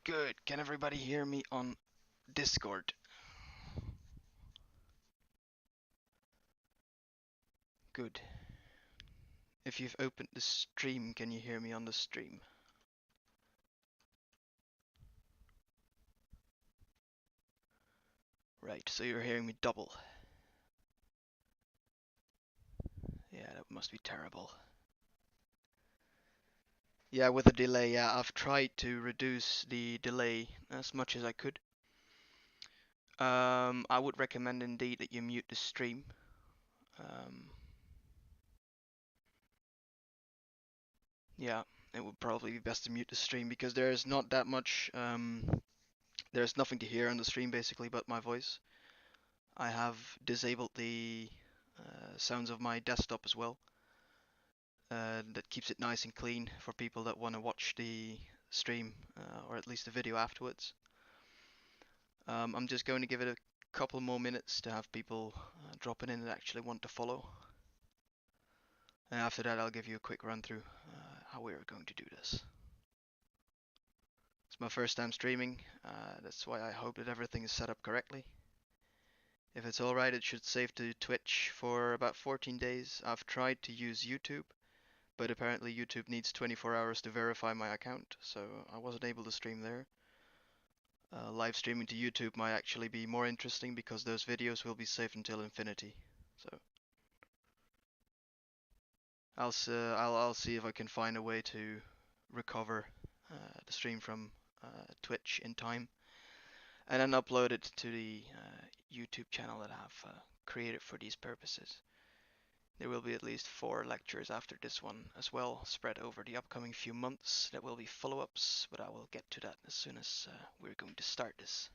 Good. Can everybody hear me on Discord? Good. If you've opened the stream, can you hear me on the stream? Right, so you're hearing me double. Yeah, that must be terrible. Yeah, with the delay, yeah, I've tried to reduce the delay as much as I could. I would recommend indeed that you mute the stream. Um, yeah, it would probably be best to mute the stream because there's not that much, there's nothing to hear on the stream basically but my voice. I have disabled the sounds of my desktop as well. That keeps it nice and clean for people that want to watch the stream or at least the video afterwards. I'm just going to give it a couple more minutes to have people dropping in that actually want to follow. And after that, I'll give you a quick run through how we are going to do this. It's my first time streaming, that's why I hope that everything is set up correctly. If it's alright, it should save to Twitch for about 14 days. I've tried to use YouTube, but apparently YouTube needs 24 hours to verify my account, so I wasn't able to stream there. Live streaming to YouTube might actually be more interesting because those videos will be saved until infinity. So I'll see if I can find a way to recover the stream from Twitch in time, and then upload it to the YouTube channel that I've created for these purposes. There will be at least 4 lectures after this one as well, spread over the upcoming few months. There will be follow-ups, but I will get to that as soon as we're going to start this.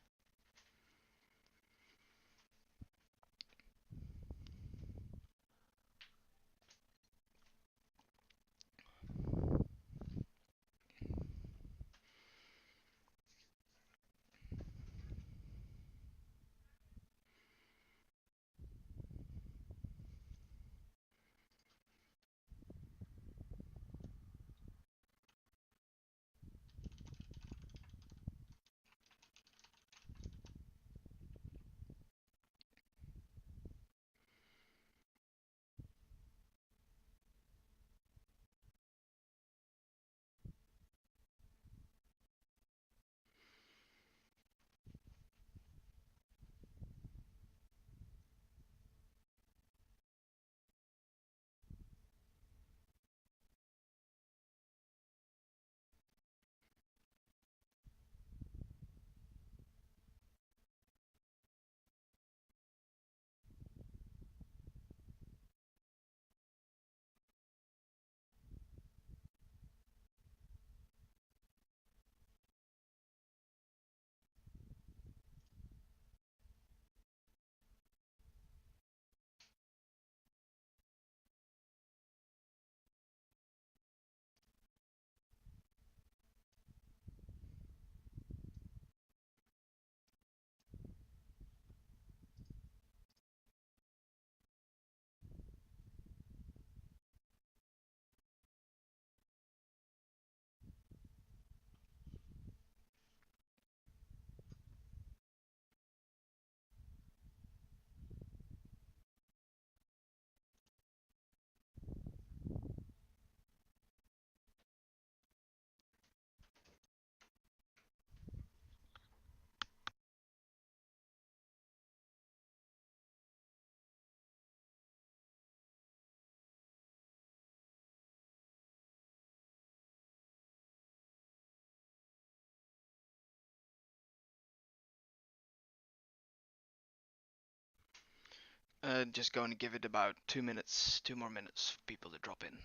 Just going to give it about 2 minutes, 2 more minutes for people to drop in.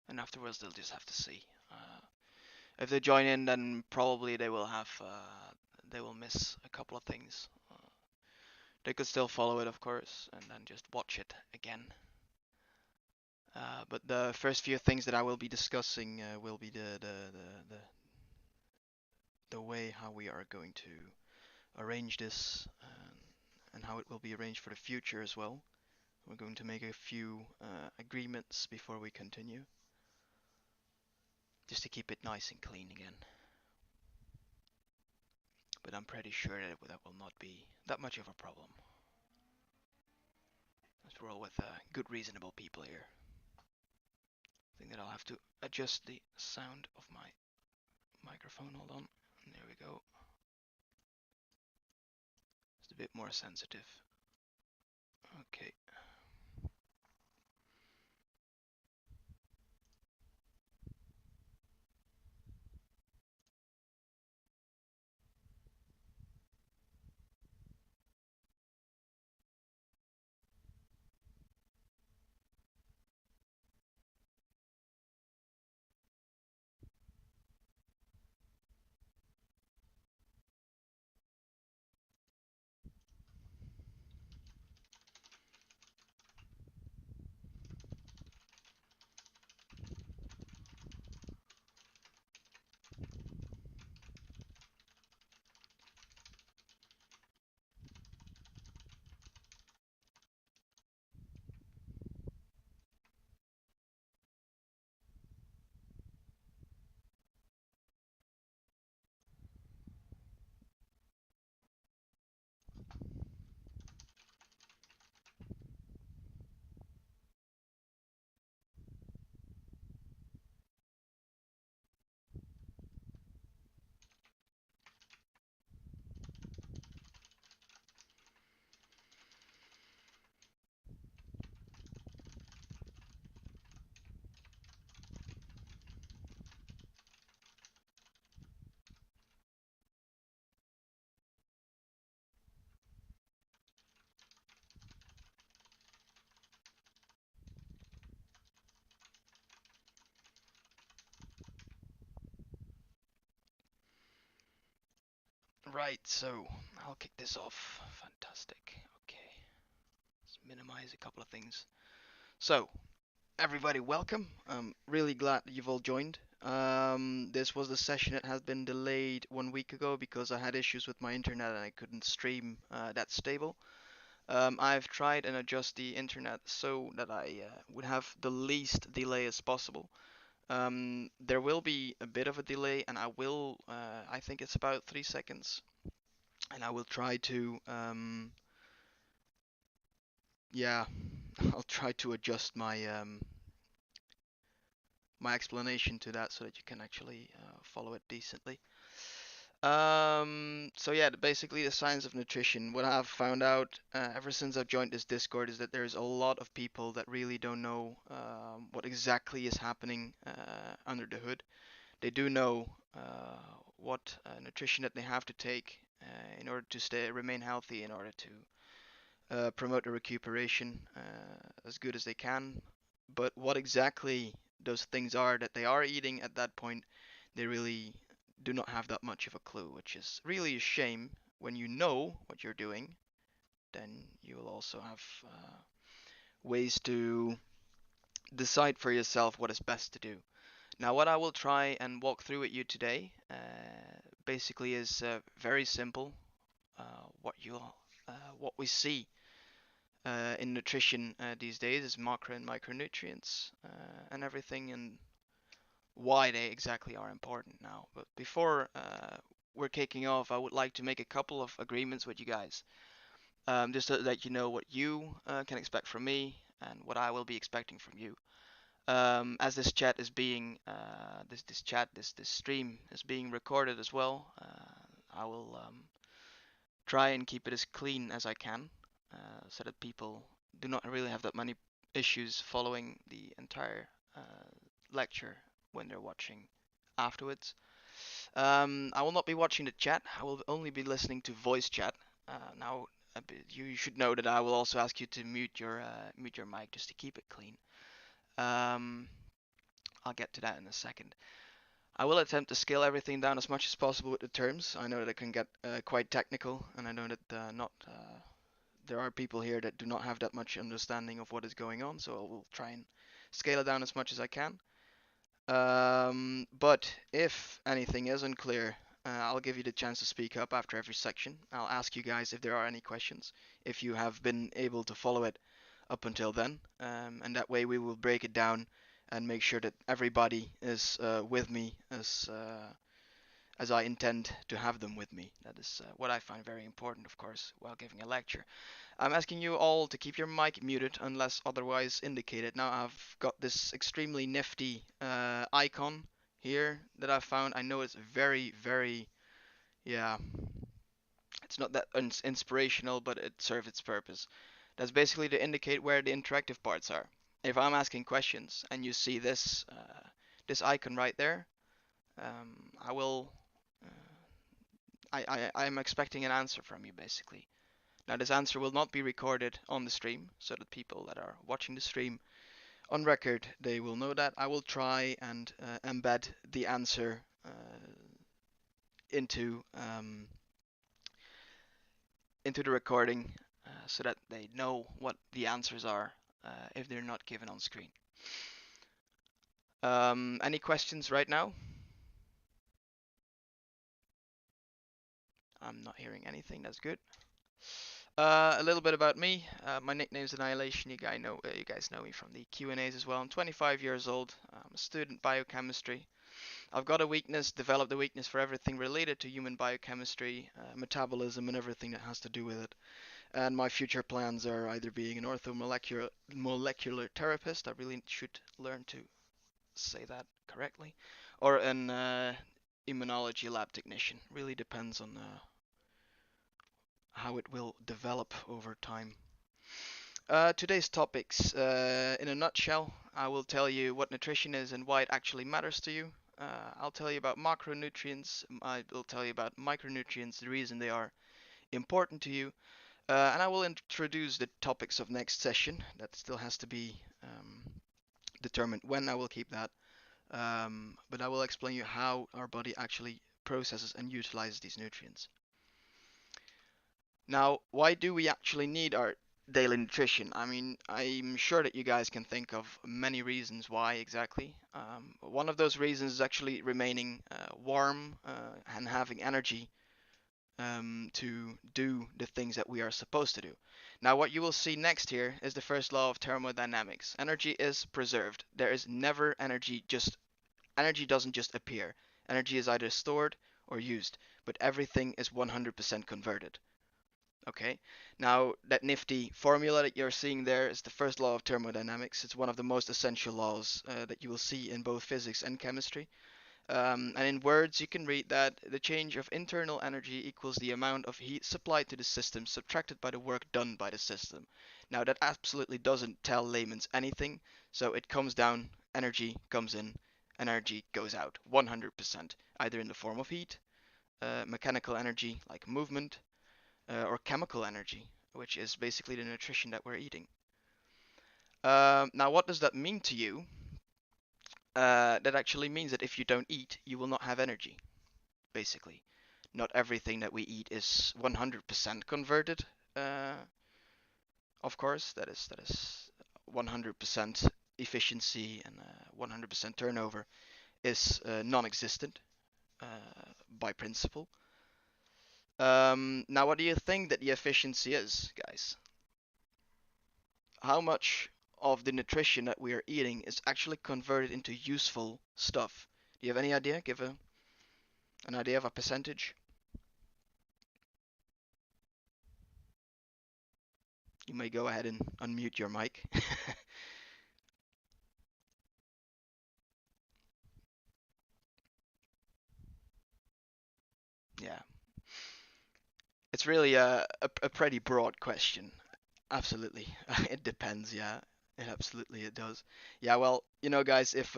And afterwards they'll just have to see. If they join in, then probably they will have, they will miss a couple of things. They could still follow it, of course, and then just watch it again. But the first few things that I will be discussing will be the way how we are going to arrange this and how it will be arranged for the future as well. We're going to make a few agreements before we continue, just to keep it nice and clean again. but I'm pretty sure that will not be that much of a problem. Let's roll with good, reasonable people here. I think that I'll have to adjust the sound of my microphone. Hold on. And there we go. It's a bit more sensitive. Okay. Right, so I'll kick this off. Fantastic. Okay. Let's minimize a couple of things. So, everybody, welcome. I'm really glad that you've all joined. This was the session that has been delayed 1 week ago because I had issues with my internet and I couldn't stream that stable. I've tried and adjust the internet so that I would have the least delay as possible. There will be a bit of a delay, and I think it's about 3 seconds, and I will try to, yeah, I'll try to adjust my explanation to that so that you can actually follow it decently. So yeah, basically the science of nutrition. What I've found out ever since I've joined this Discord is that there's a lot of people that really don't know what exactly is happening under the hood. They do know what nutrition that they have to take in order to remain healthy, in order to promote the recuperation as good as they can. But what exactly those things are that they are eating at that point, they really do not have that much of a clue, which is really a shame. When you know what you're doing, then you will also have ways to decide for yourself what is best to do. Now, what I will try and walk through with you today basically is very simple. What what we see in nutrition these days is macro and micronutrients and everything, and why they exactly are important now. But before we're kicking off, I would like to make a couple of agreements with you guys, just so that you know what you can expect from me and what I will be expecting from you. As this chat is being this stream is being recorded as well, I will try and keep it as clean as I can, so that people do not really have that many issues following the entire lecture when they're watching afterwards. I will not be watching the chat. I will only be listening to voice chat. Now, you should know that I will also ask you to mute your mic just to keep it clean. I'll get to that in a second. I will attempt to scale everything down as much as possible with the terms. I know that it can get quite technical, and I know that not there are people here that do not have that much understanding of what is going on, so I will try and scale it down as much as I can. But if anything is unclear, I'll give you the chance to speak up after every section. I'll ask you guys if there are any questions, if you have been able to follow it up until then, and that way we will break it down and make sure that everybody is with me as I intend to have them with me. That is what I find very important, of course, while giving a lecture. I'm asking you all to keep your mic muted unless otherwise indicated. Now I've got this extremely nifty icon here that I found. I know it's very, very, yeah, it's not that inspirational, but it serves its purpose. That's basically to indicate where the interactive parts are. If I'm asking questions and you see this icon right there, I will. I'm expecting an answer from you basically. Now this answer will not be recorded on the stream, so that people that are watching the stream on record they will know that. I will try and embed the answer into the recording so that they know what the answers are if they're not given on screen. Any questions right now? I'm not hearing anything. That's good. A little bit about me. My nickname's Annihilation. You guys know me from the Q&As as well. I'm 25 years old. I'm a student biochemistry. I've got a weakness, developed a weakness for everything related to human biochemistry, metabolism, and everything that has to do with it. And my future plans are either being an orthomolecular therapist. I really should learn to say that correctly, or an immunology lab technician. Really depends on how it will develop over time. Today's topics, in a nutshell, I will tell you what nutrition is and why it actually matters to you. I'll tell you about macronutrients. I will tell you about micronutrients, the reason they are important to you. And I will introduce the topics of next session. That still has to be determined when I will keep that. But I will explain you how our body actually processes and utilizes these nutrients. Now, why do we actually need our daily nutrition? I mean, I'm sure that you guys can think of many reasons why exactly. One of those reasons is actually remaining warm and having energy to do the things that we are supposed to do. Now, what you will see next here is the first law of thermodynamics. Energy is preserved. There is never energy doesn't just appear. Energy is either stored or used, but everything is 100% converted. Okay, now that nifty formula that you're seeing there is the first law of thermodynamics. It's one of the most essential laws that you will see in both physics and chemistry. And in words, you can read that the change of internal energy equals the amount of heat supplied to the system subtracted by the work done by the system. Now, that absolutely doesn't tell layman's anything, so it comes down, energy comes in, energy goes out, 100%, either in the form of heat, mechanical energy like movement, or chemical energy, which is basically the nutrition that we're eating. Now, what does that mean to you? That actually means that if you don't eat, you will not have energy, basically. Not everything that we eat is 100% converted, of course. That is 100% efficiency and 100% turnover is non-existent by principle. Now, what do you think that the efficiency is, guys? How much of the nutrition that we are eating is actually converted into useful stuff? Do you have any idea? Give an idea of a percentage? You may go ahead and unmute your mic. Yeah. It's really a pretty broad question. Absolutely. It depends, yeah. It does. Yeah, well, guys, if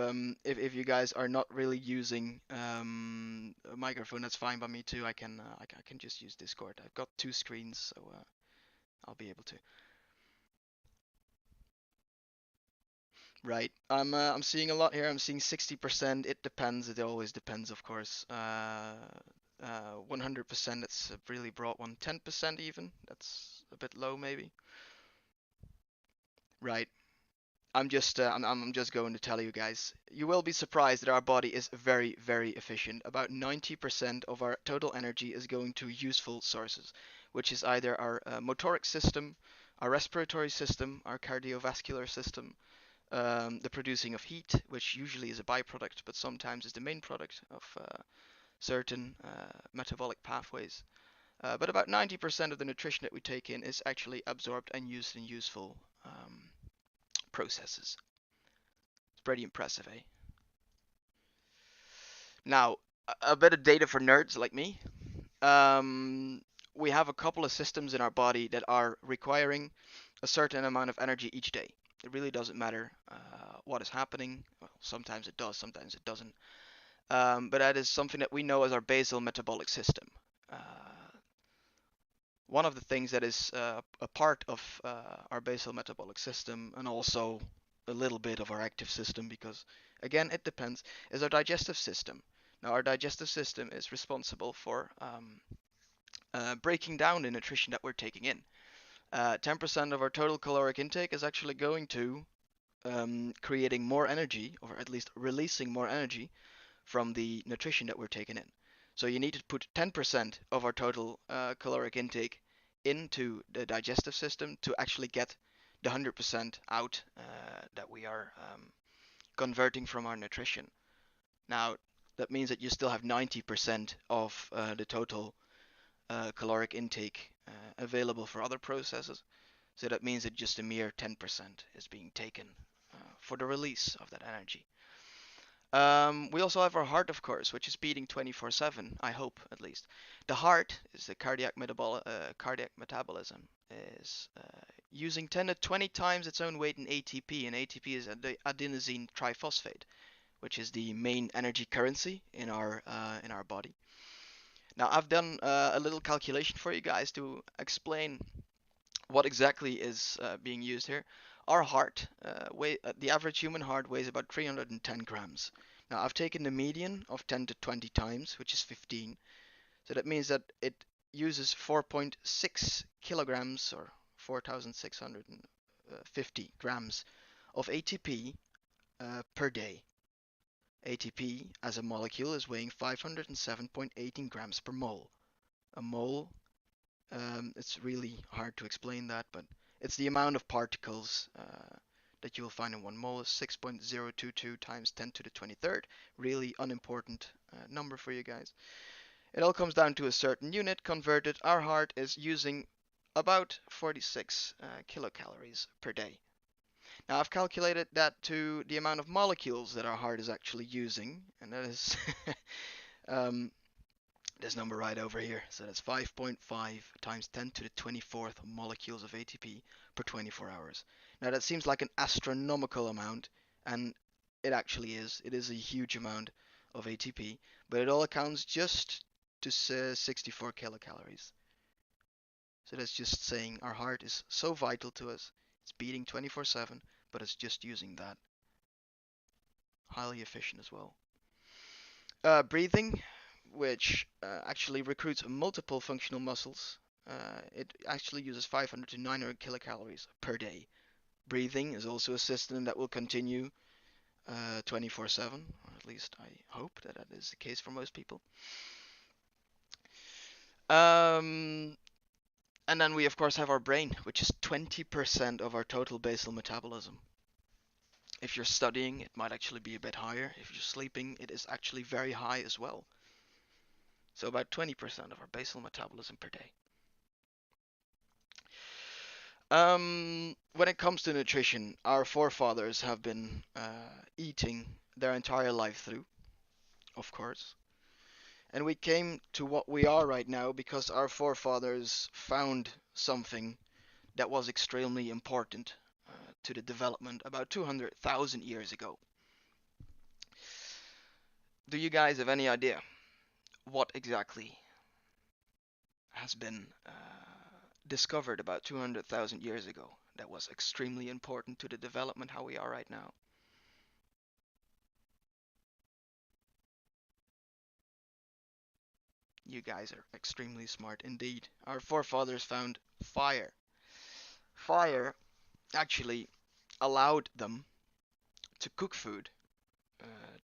you guys are not really using a microphone, that's fine by me too. I can just use Discord. I've got two screens, so I'll be able to. Right. I'm seeing a lot here. I'm seeing 60%. It depends. It always depends, of course. 100%, that's a really broad one. 10% even. That's a bit low, maybe. Right. I'm just going to tell you guys. You will be surprised that our body is very, very efficient. About 90% of our total energy is going to useful sources, which is either our motoric system, our respiratory system, our cardiovascular system, the producing of heat, which usually is a byproduct, but sometimes is the main product of certain metabolic pathways. But about 90% of the nutrition that we take in is actually absorbed and used in useful processes. It's pretty impressive, eh? Now, a bit of data for nerds like me. Um, we have a couple of systems in our body that are requiring a certain amount of energy each day. It really doesn't matter what is happening. Well, sometimes it does, sometimes it doesn't. But that is something that we know as our basal metabolic system. Uh, One of the things that is a part of our basal metabolic system, and also a little bit of our active system, because again it depends, is our digestive system. Now our digestive system is responsible for breaking down the nutrition that we're taking in. 10% of our total caloric intake is actually going to creating more energy, or at least releasing more energy from the nutrition that we're taking in. So you need to put 10% of our total caloric intake into the digestive system to actually get the 100% out that we are converting from our nutrition. Now, that means that you still have 90% of the total caloric intake available for other processes. So that means that just a mere 10% is being taken for the release of that energy. We also have our heart, of course, which is beating 24/7. I hope, at least. The heart is the cardiac metabolism is using 10 to 20 times its own weight in ATP, and ATP is adenosine triphosphate, which is the main energy currency in our body. Now, I've done a little calculation for you guys to explain what exactly is being used here. Our heart, the average human heart weighs about 310 grams. Now I've taken the median of 10 to 20 times, which is 15. So that means that it uses 4.6 kilograms or 4,650 grams of ATP per day. ATP as a molecule is weighing 507.18 grams per mole. A mole, it's really hard to explain that, but it's the amount of particles that you will find in 1 mole is 6.022 times 10 to the 23rd. Really unimportant number for you guys. It all comes down to a certain unit converted. Our heart is using about 46 kilocalories per day. Now I've calculated that to the amount of molecules that our heart is actually using, and that is um, this number right over here. So that's 5.5 times 10 to the 24th molecules of ATP per 24 hours. Now that seems like an astronomical amount, and it actually is. It is a huge amount of ATP, but it all accounts just to 64 kilocalories. So that's just saying our heart is so vital to us. It's beating 24/7, but it's just using that. Highly efficient as well. Breathing, which actually recruits multiple functional muscles. It actually uses 500 to 900 kilocalories per day. Breathing is also a system that will continue 24/7, or at least I hope that that is the case for most people. Um, and then we of course have our brain, which is 20% of our total basal metabolism. If you're studying, it might actually be a bit higher. If you're sleeping, it is actually very high as well. So about 20% of our basal metabolism per day. When it comes to nutrition, our forefathers have been eating their entire life through, of course. And we came to what we are right now because our forefathers found something that was extremely important to the development about 200,000 years ago. Do you guys have any idea what exactly has been discovered about 200,000 years ago that was extremely important to the development how we are right now? You guys are extremely smart indeed. Our forefathers found fire. Fire actually allowed them to cook food,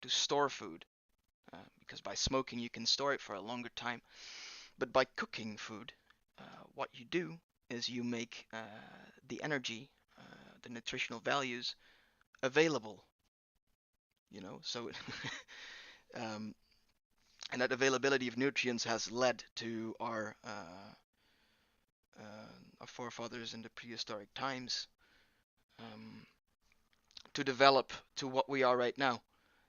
to store food, because by smoking you can store it for a longer time. But by cooking food, what you do is you make the energy, the nutritional values available. So um, And that availability of nutrients has led to our forefathers in the prehistoric times um, to develop to what we are right now.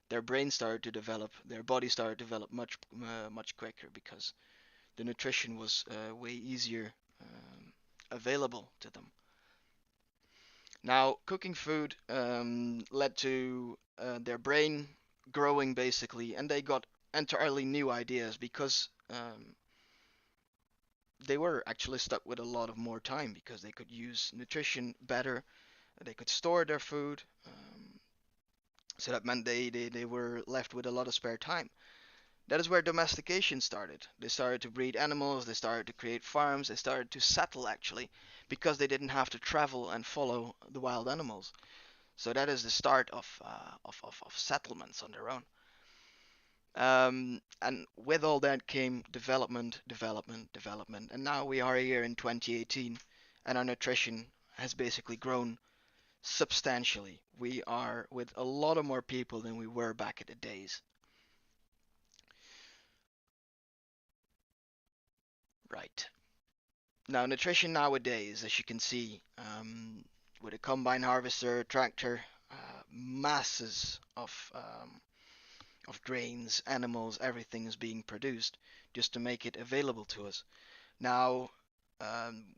Their brain started to develop, their body started to develop much quicker because the nutrition was way easier available to them. Now, cooking food led to their brain growing basically, and they got entirely new ideas because they were actually stuck with a lot of more time because they could use nutrition better, they could store their food, so that meant they were left with a lot of spare time. That is where domestication started. They started to breed animals, they started to create farms, they started to settle actually, because they didn't have to travel and follow the wild animals. So that is the start of settlements on their own. And with all that came development, development, development, and now we are here in 2018, and our nutrition has basically grown substantially. We are with a lot of more people than we were back in the days. Right. Now, nutrition nowadays, as you can see, with a combine harvester, tractor, masses of grains, animals, everything is being produced just to make it available to us. Now,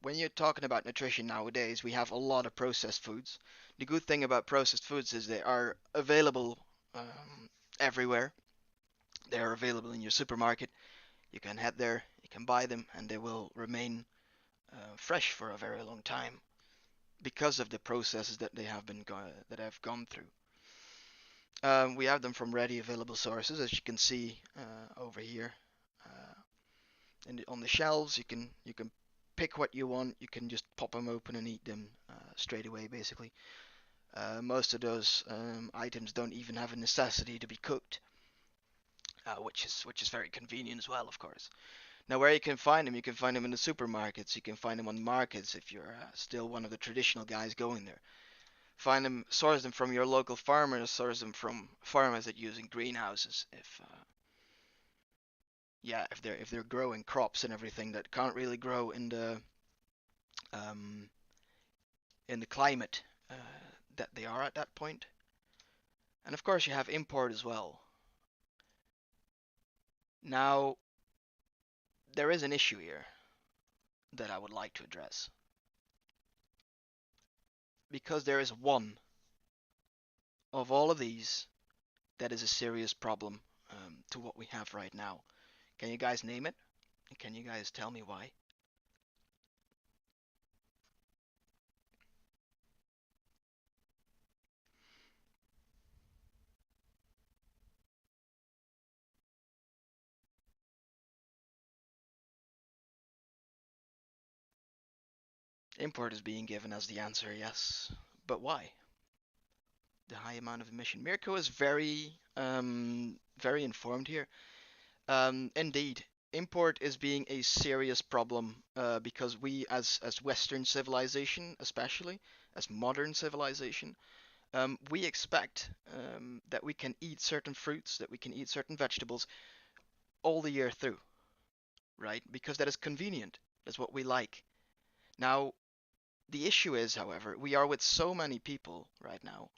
when you're talking about nutrition nowadays, we have a lot of processed foods. The good thing about processed foods is they are available everywhere. They are available in your supermarket. You can head there, you can buy them, and they will remain fresh for a very long time because of the processes that they have that have gone through. We have them from ready available sources, as you can see over here. On the shelves, you can pick what you want. You can just pop them open and eat them straight away, basically. Most of those items don't even have a necessity to be cooked, which is very convenient as well, of course. Now, where you can find them in the supermarkets. You can find them on markets if you're still one of the traditional guys going there. Find them, source them from your local farmers, source them from farmers that use in greenhouses. If they're growing crops and everything that can't really grow um, in the climate that they are at that point. And of course, you have import as well. Now, there is an issue here that I would like to address because there is one of all of these that is a serious problem to what we have right now. Can you guys name it? Can you guys tell me why? Import is being given as the answer, yes. But why? The high amount of emission. Mirko is very informed here. Indeed, import is being a serious problem because we, as Western civilization, especially as modern civilization, we expect that we can eat certain fruits, that we can eat certain vegetables all the year through, right? Because that is convenient. That's what we like. Now, the issue is, however, we are with so many people right now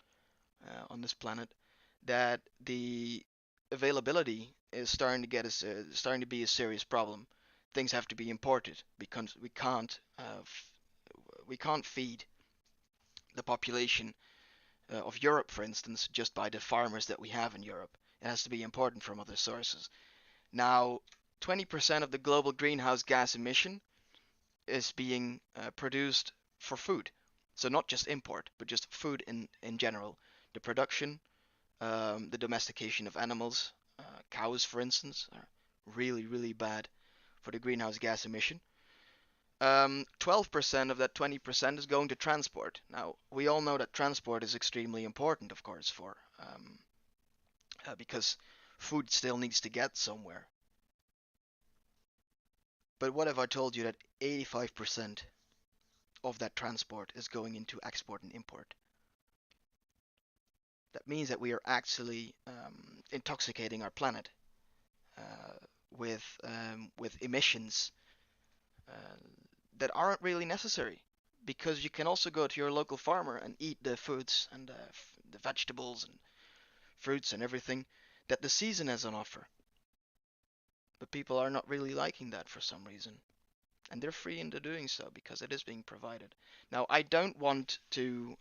on this planet that the availability is starting to be a serious problem. Things have to be imported because we can't feed the population of Europe, for instance, just by the farmers that we have in Europe. It has to be imported from other sources. Now, 20% of the global greenhouse gas emission is being produced for food. So not just import, but just food in general. The production, the domestication of animals, cows, for instance, are really, really bad for the greenhouse gas emission. 12% of that 20% is going to transport. Now, we all know that transport is extremely important, of course, because food still needs to get somewhere. But what if I told you that 85% of that transport is going into export and import? That means that we are actually intoxicating our planet with emissions uh, that aren't really necessary, because you can also go to your local farmer and eat the foods and the vegetables and fruits and everything that the season has on offer. But people are not really liking that for some reason, and they're free into doing so because it is being provided. Now, I don't want to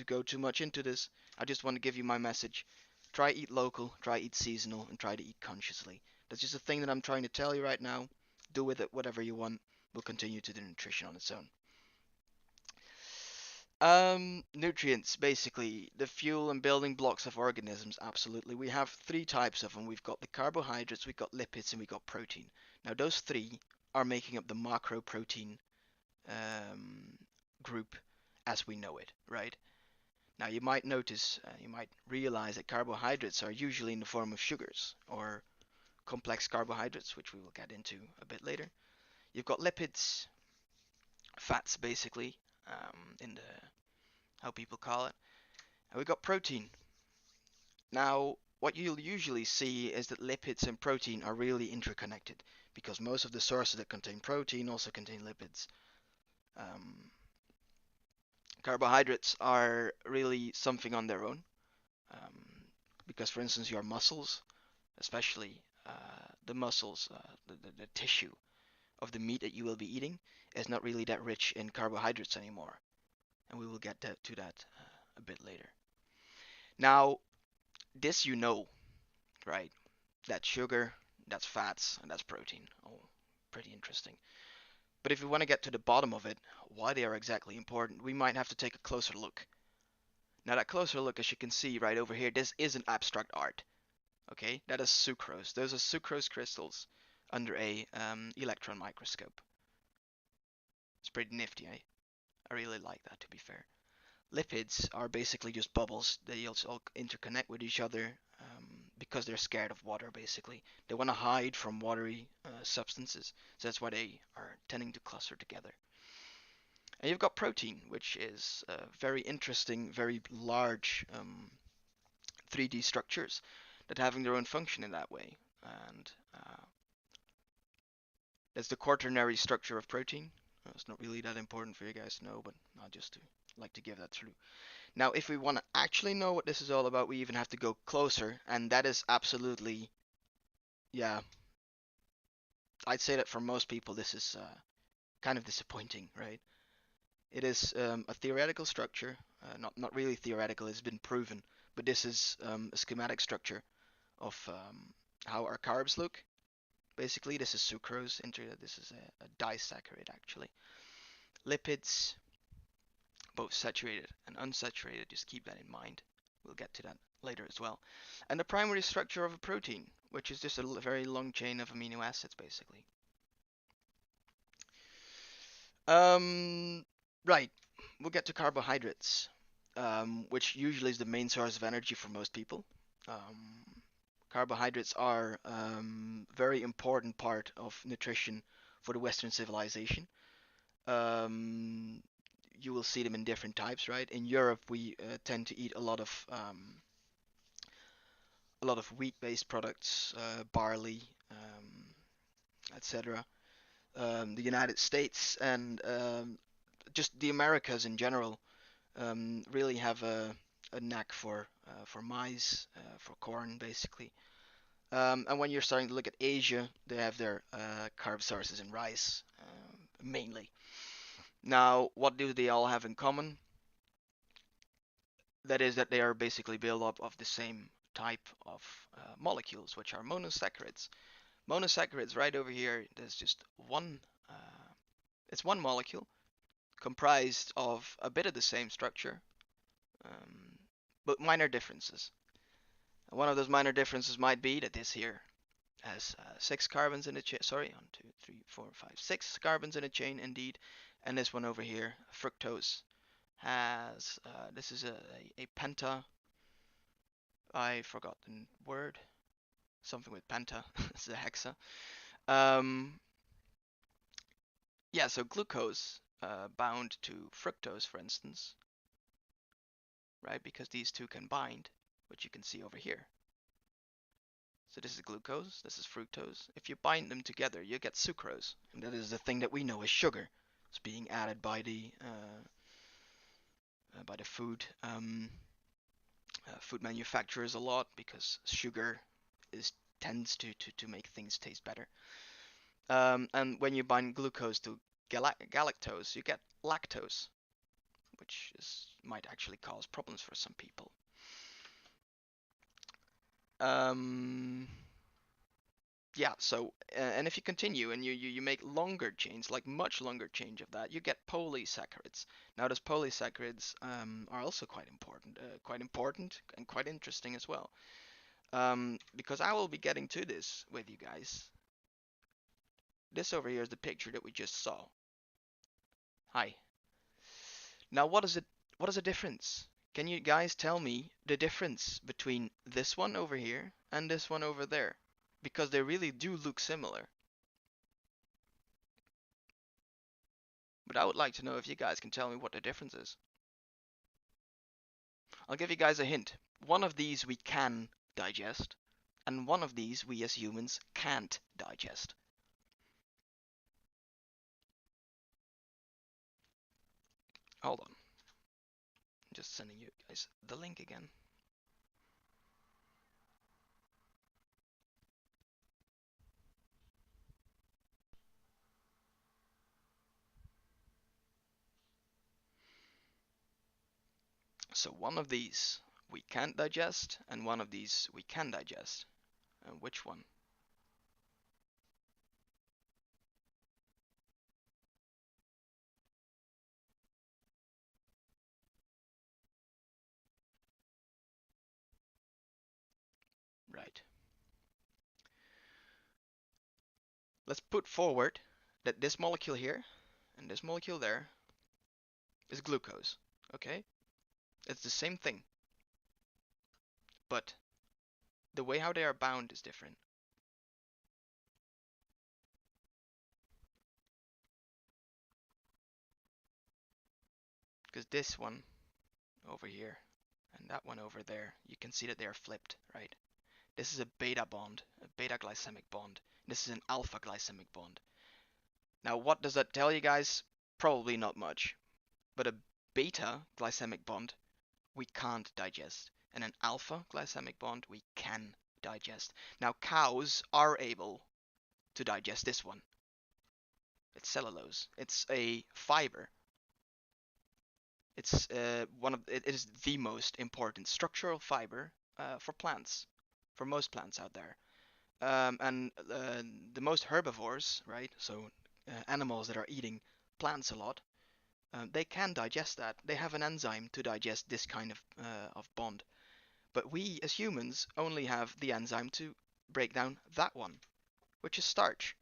go too much into this. I just want to give you my message. Try eat local, try eat seasonal, and try to eat consciously. That's just a thing that I'm trying to tell you right now. Do with it whatever you want. We'll continue to do nutrition on its own. Nutrients, basically, the fuel and building blocks of organisms, absolutely. We have three types of them. We've got the carbohydrates, we've got lipids, and we've got protein. Now, those three are making up the macro protein um, group as we know it, right? Now, you might notice, you might realize that carbohydrates are usually in the form of sugars or complex carbohydrates, which we will get into a bit later. You've got lipids, fats, basically, in the how people call it. And we've got protein. Now, what you'll usually see is that lipids and protein are really interconnected because most of the sources that contain protein also contain lipids. Um, Carbohydrates are really something on their own um, because, for instance, your muscles, especially the muscles, the tissue of the meat that you will be eating, is not really that rich in carbohydrates anymore. And we will get to that a bit later. Now, this you know, right? That's sugar, that's fats, and that's protein. Oh, pretty interesting. But if we want to get to the bottom of it, why they are exactly important, we might have to take a closer look. Now, that closer look, as you can see right over here, this isn't abstract art. Okay, that is sucrose. Those are sucrose crystals under a electron microscope. It's pretty nifty, eh? I really like that, to be fair. Lipids are basically just bubbles. They also interconnect with each other because they're scared of water, basically. They want to hide from watery substances, so that's why they are tending to cluster together. And you've got protein, which is very interesting, very large 3D structures that having their own function in that way. And that's the quaternary structure of protein. It's not really that important for you guys to know, but I just like to give that through. Now, if we want to actually know what this is all about, we even have to go closer, and that is absolutely, yeah, I'd say that for most people this is kind of disappointing, right? It is a theoretical structure, not really theoretical, it's been proven, but this is a schematic structure of how our carbs look. Basically, this is sucrose, this is a disaccharide actually. Lipids, both saturated and unsaturated, just keep that in mind. We'll get to that later as well. And the primary structure of a protein, which is just a very long chain of amino acids, basically. Right, we'll get to carbohydrates, which usually is the main source of energy for most people. Um, Carbohydrates are very important part of nutrition for the Western civilization. Um, you will see them in different types, right? In Europe, we tend to eat a lot of wheat-based products, barley, etc. The United States and just the Americas in general really have a knack for maize, for corn, basically. And when you're starting to look at Asia, they have their carb sources in rice, mainly. Now, what do they all have in common? That is that they are basically built up of the same type of molecules, which are monosaccharides. Monosaccharides right over here, there's just it's one molecule comprised of a bit of the same structure, um, but minor differences. One of those minor differences might be that this here has six carbons in a chain. Sorry, 1, 2, 3, 4, 5, 6 carbons in a chain indeed. And this one over here, fructose, has this is a penta. I forgot the word. Something with penta. This is a hexa. Um, yeah, so glucose bound to fructose, for instance, right? Because these two can bind, which you can see over here. So this is glucose, this is fructose. If you bind them together, you get sucrose, and that is the thing that we know as sugar. It's being added by the food manufacturers a lot because sugar is tends to make things taste better. And when you bind glucose to galactose, you get lactose, which might actually cause problems for some people. Um, yeah, so and if you continue and you make longer chains, like much longer chains of that, you get polysaccharides. Now those polysaccharides are also quite important and quite interesting as well. Because I will be getting to this with you guys. This over here is the picture that we just saw. Hi. Now what is the difference? Can you guys tell me the difference between this one over here and this one over there? Because they really do look similar. But I would like to know if you guys can tell me what the difference is. I'll give you guys a hint. One of these we can digest, and one of these we as humans can't digest. Hold on. I'm just sending you guys the link again. So one of these we can't digest, and one of these we can digest. And which one? Right. Let's put forward that this molecule here and this molecule there is glucose. Okay? It's the same thing, but the way how they are bound is different. Because this one over here and that one over there, you can see that they are flipped, right? This is a beta bond, a beta glycemic bond. This is an alpha glycemic bond. Now, what does that tell you guys? Probably not much. But a beta glycemic bond we can't digest, and an alpha glycemic bond we can digest. Now, cows are able to digest this one. It's cellulose. It's a fiber. It's it is the most important structural fiber for plants, for most plants out there. And the most herbivores, right? So animals that are eating plants a lot, they can digest that. They have an enzyme to digest this kind of bond. But we as humans only have the enzyme to break down that one, which is starch.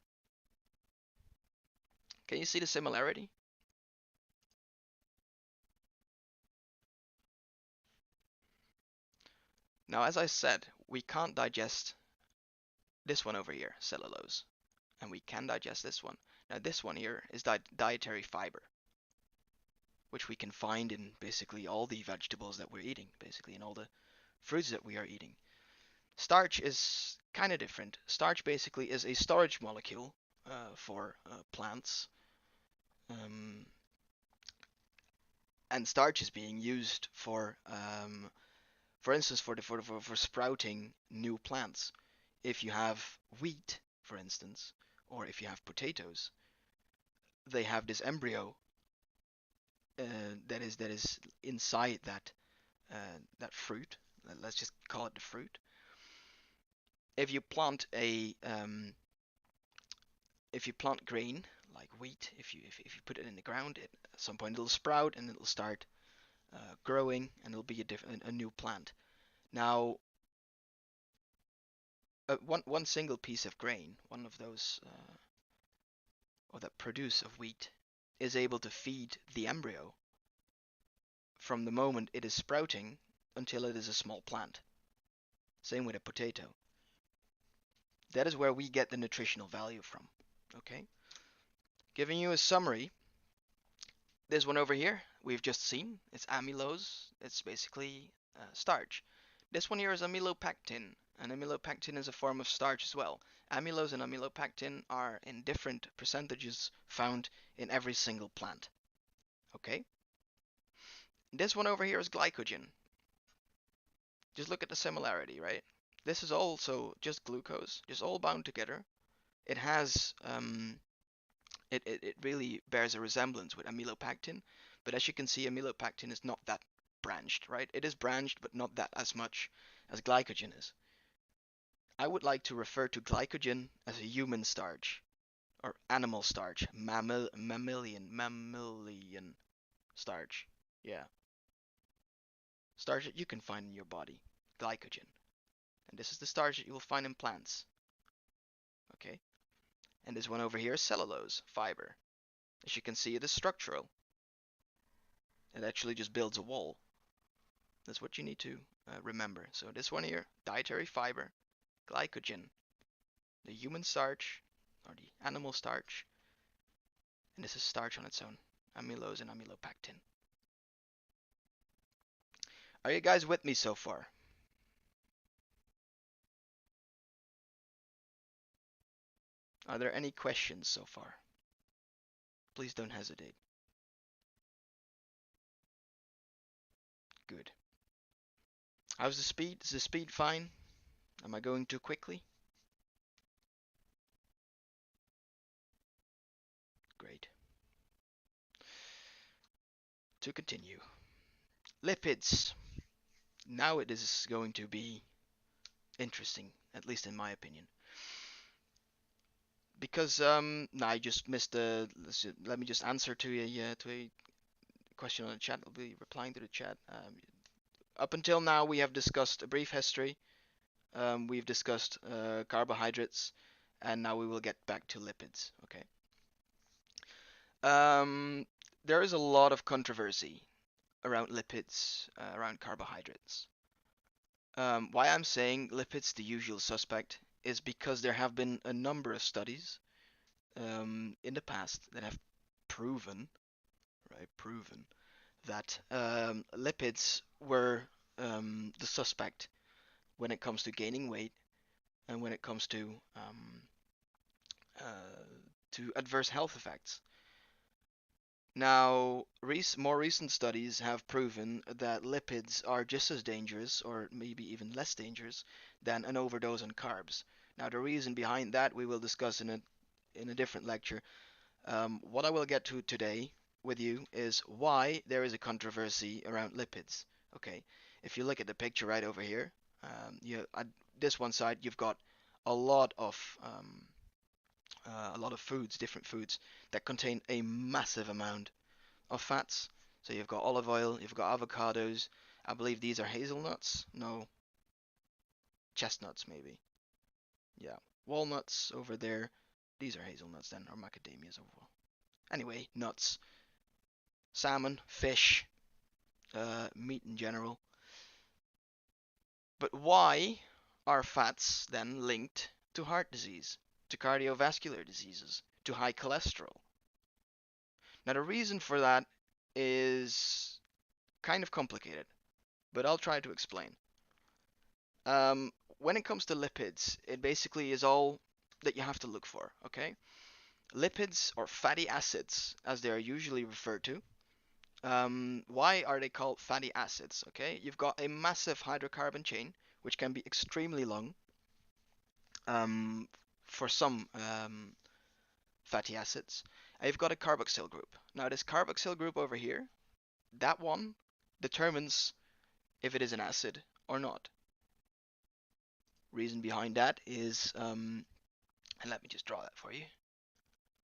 Can you see the similarity? Now, as I said, we can't digest this one over here, cellulose, and we can digest this one. Now, this one here is dietary fiber, which we can find in basically all the vegetables that we're eating, basically in all the fruits that we are eating. Starch is kind of different. Starch basically is a storage molecule for plants, um, and starch is being used for instance, for sprouting new plants. If you have wheat, for instance, or if you have potatoes, they have this embryo that is inside that fruit. Let's just call it the fruit. If you plant if you plant grain like wheat, if you put it in the ground, at some point it'll sprout and it'll start growing and it'll be a new plant. Now, one single piece of grain, one of those or that produce of wheat, is able to feed the embryo from the moment it is sprouting until it is a small plant. Same with a potato. That is where we get the nutritional value from. Okay? Giving you a summary. This one over here, we've just seen. It's amylose. It's basically starch. This one here is amylopectin. And amylopectin is a form of starch as well. Amylose and amylopectin are in different percentages found in every single plant. Okay? This one over here is glycogen. Just look at the similarity, right? This is also just glucose, just all bound together. It has, it really bears a resemblance with amylopectin, but as you can see, amylopectin is not that branched, right? It is branched, but not that as much as glycogen is. I would like to refer to glycogen as a human starch or animal starch, mammalian starch. Yeah, starch that you can find in your body, glycogen. And this is the starch that you will find in plants. Okay, and this one over here is cellulose fiber. As you can see, it is structural. It actually just builds a wall. That's what you need to remember. So this one here, dietary fiber, glycogen, the human starch or the animal starch, and this is starch on its own, amylose and amylopectin. Are you guys with me so far? Are there any questions so far? Please don't hesitate. Good. How's the speed? Is the speed fine? Am I going too quickly? Great. To continue. Lipids. Now it is going to be interesting, at least in my opinion. Because no, I just missed the. Let me just answer to a question on the chat. I'll be replying to the chat. Up until now, we have discussed a brief history. We've discussed carbohydrates, and now we will get back to lipids. Okay. There is a lot of controversy around lipids, around carbohydrates. Why I'm saying lipids the usual suspect is because there have been a number of studies in the past that have proven, right, proven that lipids were the suspect when it comes to gaining weight and when it comes to adverse health effects. Now, more recent studies have proven that lipids are just as dangerous, or maybe even less dangerous, than an overdose on carbs. Now, the reason behind that we will discuss in a different lecture. What I will get to today with you is why there is a controversy around lipids. Okay, if you look at the picture right over here, at this one side you've got a lot of foods, different foods that contain a massive amount of fats. So you've got olive oil, you've got avocados. I believe these are hazelnuts. No, chestnuts maybe. Yeah, walnuts over there. These are hazelnuts then, or macadamias overall. Anyway, nuts, salmon, fish, meat in general. But why are fats then linked to heart disease, to cardiovascular diseases, to high cholesterol? Now, the reason for that is kind of complicated, but I'll try to explain. When it comes to lipids, it basically is all that you have to look for, okay? Lipids, or fatty acids, as they are usually referred to. Why are they called fatty acids? Okay, you've got a massive hydrocarbon chain, which can be extremely long um, for some fatty acids. And you've got a carboxyl group. Now, this carboxyl group over here, that one determines if it is an acid or not. Reason behind that is, and let me just draw that for you,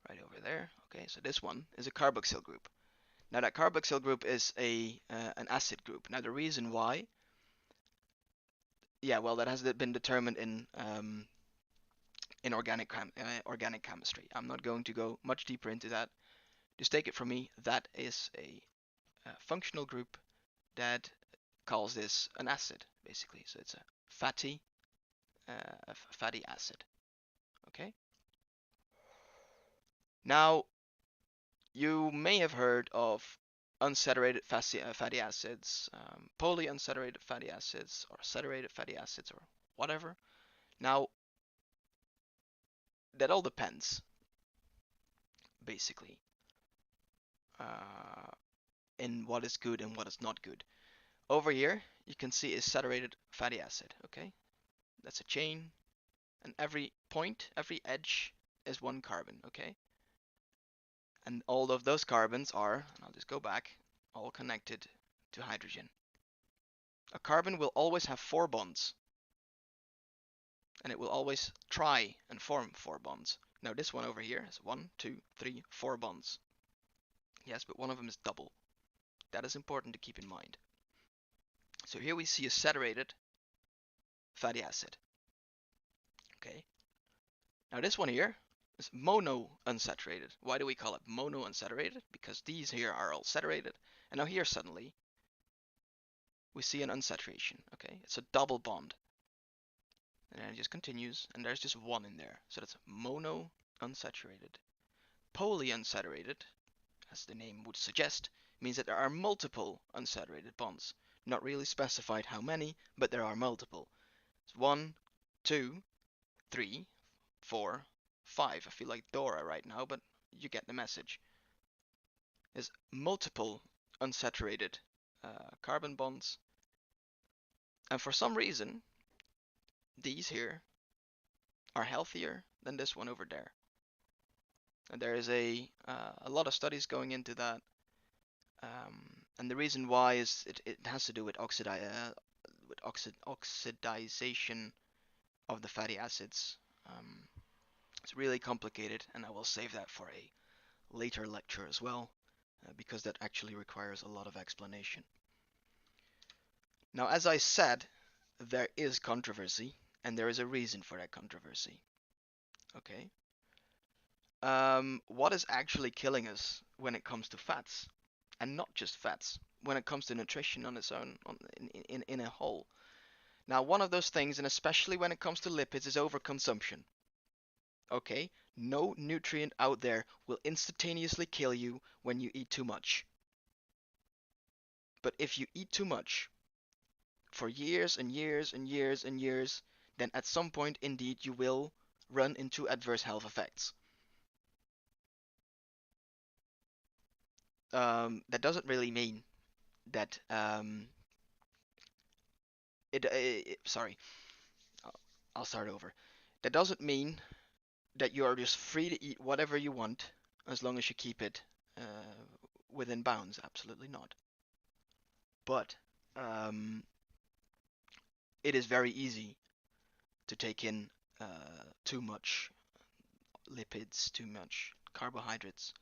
right over there. Okay, so this one is a carboxyl group. Now that carboxyl group is an acid group. Now the reason why, yeah, well, that has been determined in organic chemistry. I'm not going to go much deeper into that. Just take it from me. That is a functional group that calls this an acid, basically. So it's a fatty acid. Okay. Now you may have heard of unsaturated fatty acids, polyunsaturated fatty acids, or saturated fatty acids, or whatever. Now, that all depends, basically, uh, in what is good and what is not good. Over here, you can see is saturated fatty acid, okay? That's a chain, and every point, every edge is one carbon, okay? And all of those carbons are, and I'll just go back, all connected to hydrogen. A carbon will always have 4 bonds, and it will always try and form 4 bonds. Now this one over here has 1, 2, 3, 4 bonds. Yes, but one of them is double. That is important to keep in mind. So here we see a saturated fatty acid. Okay. Now this one here is monounsaturated. Why do we call it monounsaturated? Because these here are all saturated. And now here suddenly we see an unsaturation. Okay. It's a double bond. And then it just continues, and there's just one in there. So that's monounsaturated. Polyunsaturated, as the name would suggest, means that there are multiple unsaturated bonds. Not really specified how many, but there are multiple. It's 1, 2, 3, 4, 5. I feel like Dora right now, but you get the message. There's multiple unsaturated carbon bonds. And for some reason, these here are healthier than this one over there. And there is a lot of studies going into that. And the reason why is it has to do with oxidization of the fatty acids. It's really complicated, and I will save that for a later lecture as well, because that actually requires a lot of explanation. Now, as I said, there is controversy, and there is a reason for that controversy. Okay. What is actually killing us when it comes to fats, and not just fats, when it comes to nutrition on its own, in a whole? Now, one of those things, and especially when it comes to lipids, is overconsumption. Okay, no nutrient out there will instantaneously kill you when you eat too much. But if you eat too much for years and years and years and years, then at some point, indeed, you will run into adverse health effects. That doesn't really mean that sorry, I'll start over. That doesn't mean that you are just free to eat whatever you want as long as you keep it within bounds. Absolutely not. But it is very easy to take in too much lipids, too much carbohydrates,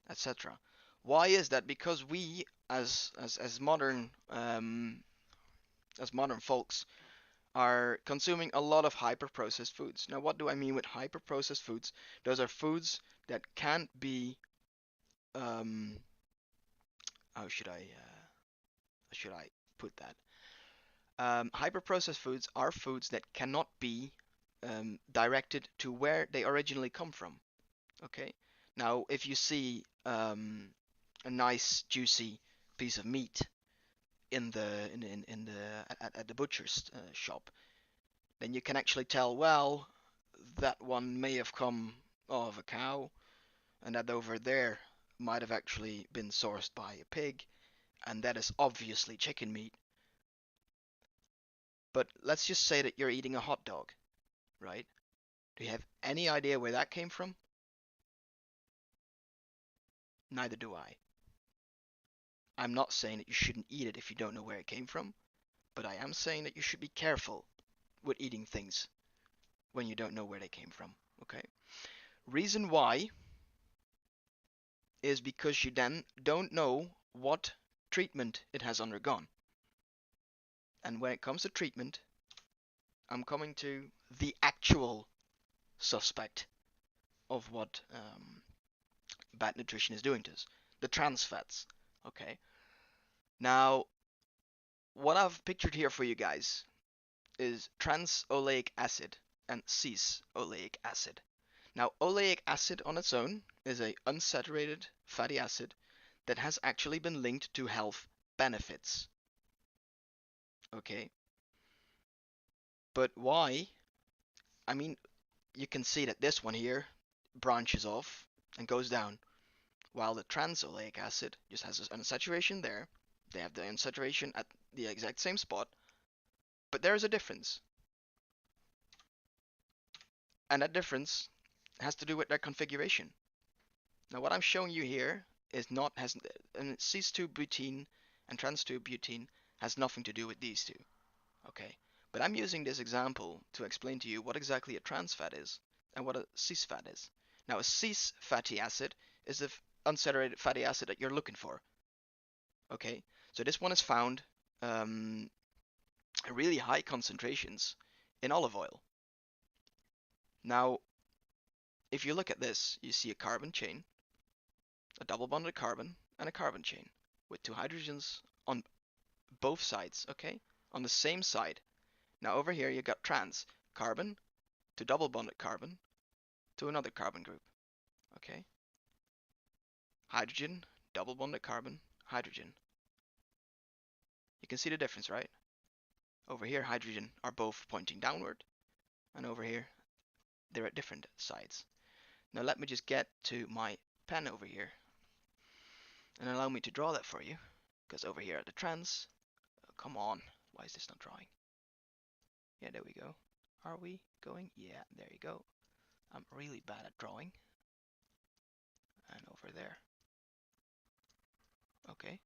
etc. Why is that? Because we, as modern folks, are consuming a lot of hyper-processed foods. Now, what do I mean with hyper-processed foods? Those are foods that can't be how should I put that? Hyper-processed foods are foods that cannot be directed to where they originally come from. Okay. Now, if you see a nice juicy piece of meat in the at the butcher's shop, then you can actually tell, well, that one may have come of a cow, and that over there might have actually been sourced by a pig, and that is obviously chicken meat. But let's just say that you're eating a hot dog, right? Do you have any idea where that came from? Neither do I. I'm not saying that you shouldn't eat it if you don't know where it came from, but I am saying that you should be careful with eating things when you don't know where they came from, okay? Reason why is because you then don't know what treatment it has undergone. And when it comes to treatment, I'm coming to the actual suspect of what bad nutrition is doing to us. The trans fats, okay? Now, what I've pictured here for you guys is trans-oleic acid and cis-oleic acid. Now, oleic acid on its own is a unsaturated fatty acid that has actually been linked to health benefits. Okay? But why? I mean, you can see that this one here branches off and goes down, while the transoleic acid just has an unsaturation there. They have the unsaturation at the exact same spot, but there is a difference. And that difference has to do with their configuration. Now what I'm showing you here is not has and cis-2-butene and trans-2-butene has nothing to do with these two. Okay, but I'm using this example to explain to you what exactly a trans fat is and what a cis fat is. Now a cis fatty acid is the unsaturated fatty acid that you're looking for. Okay, so this one is found um, at really high concentrations in olive oil. Now, if you look at this, you see a carbon chain, a double bonded carbon, and a carbon chain with two hydrogens on both sides, okay? On the same side. Now over here you got trans, carbon to double bonded carbon to another carbon group, okay? Hydrogen, double bonded carbon, hydrogen. You can see the difference, right? Over here hydrogen are both pointing downward, and over here they're at different sides. Now let me just get to my pen over here and allow me to draw that for you, because over here at the trans, oh, come on, why is this not drawing? Yeah, there we go. Are we going? Yeah, there you go. I'm really bad at drawing. And over there. Okay.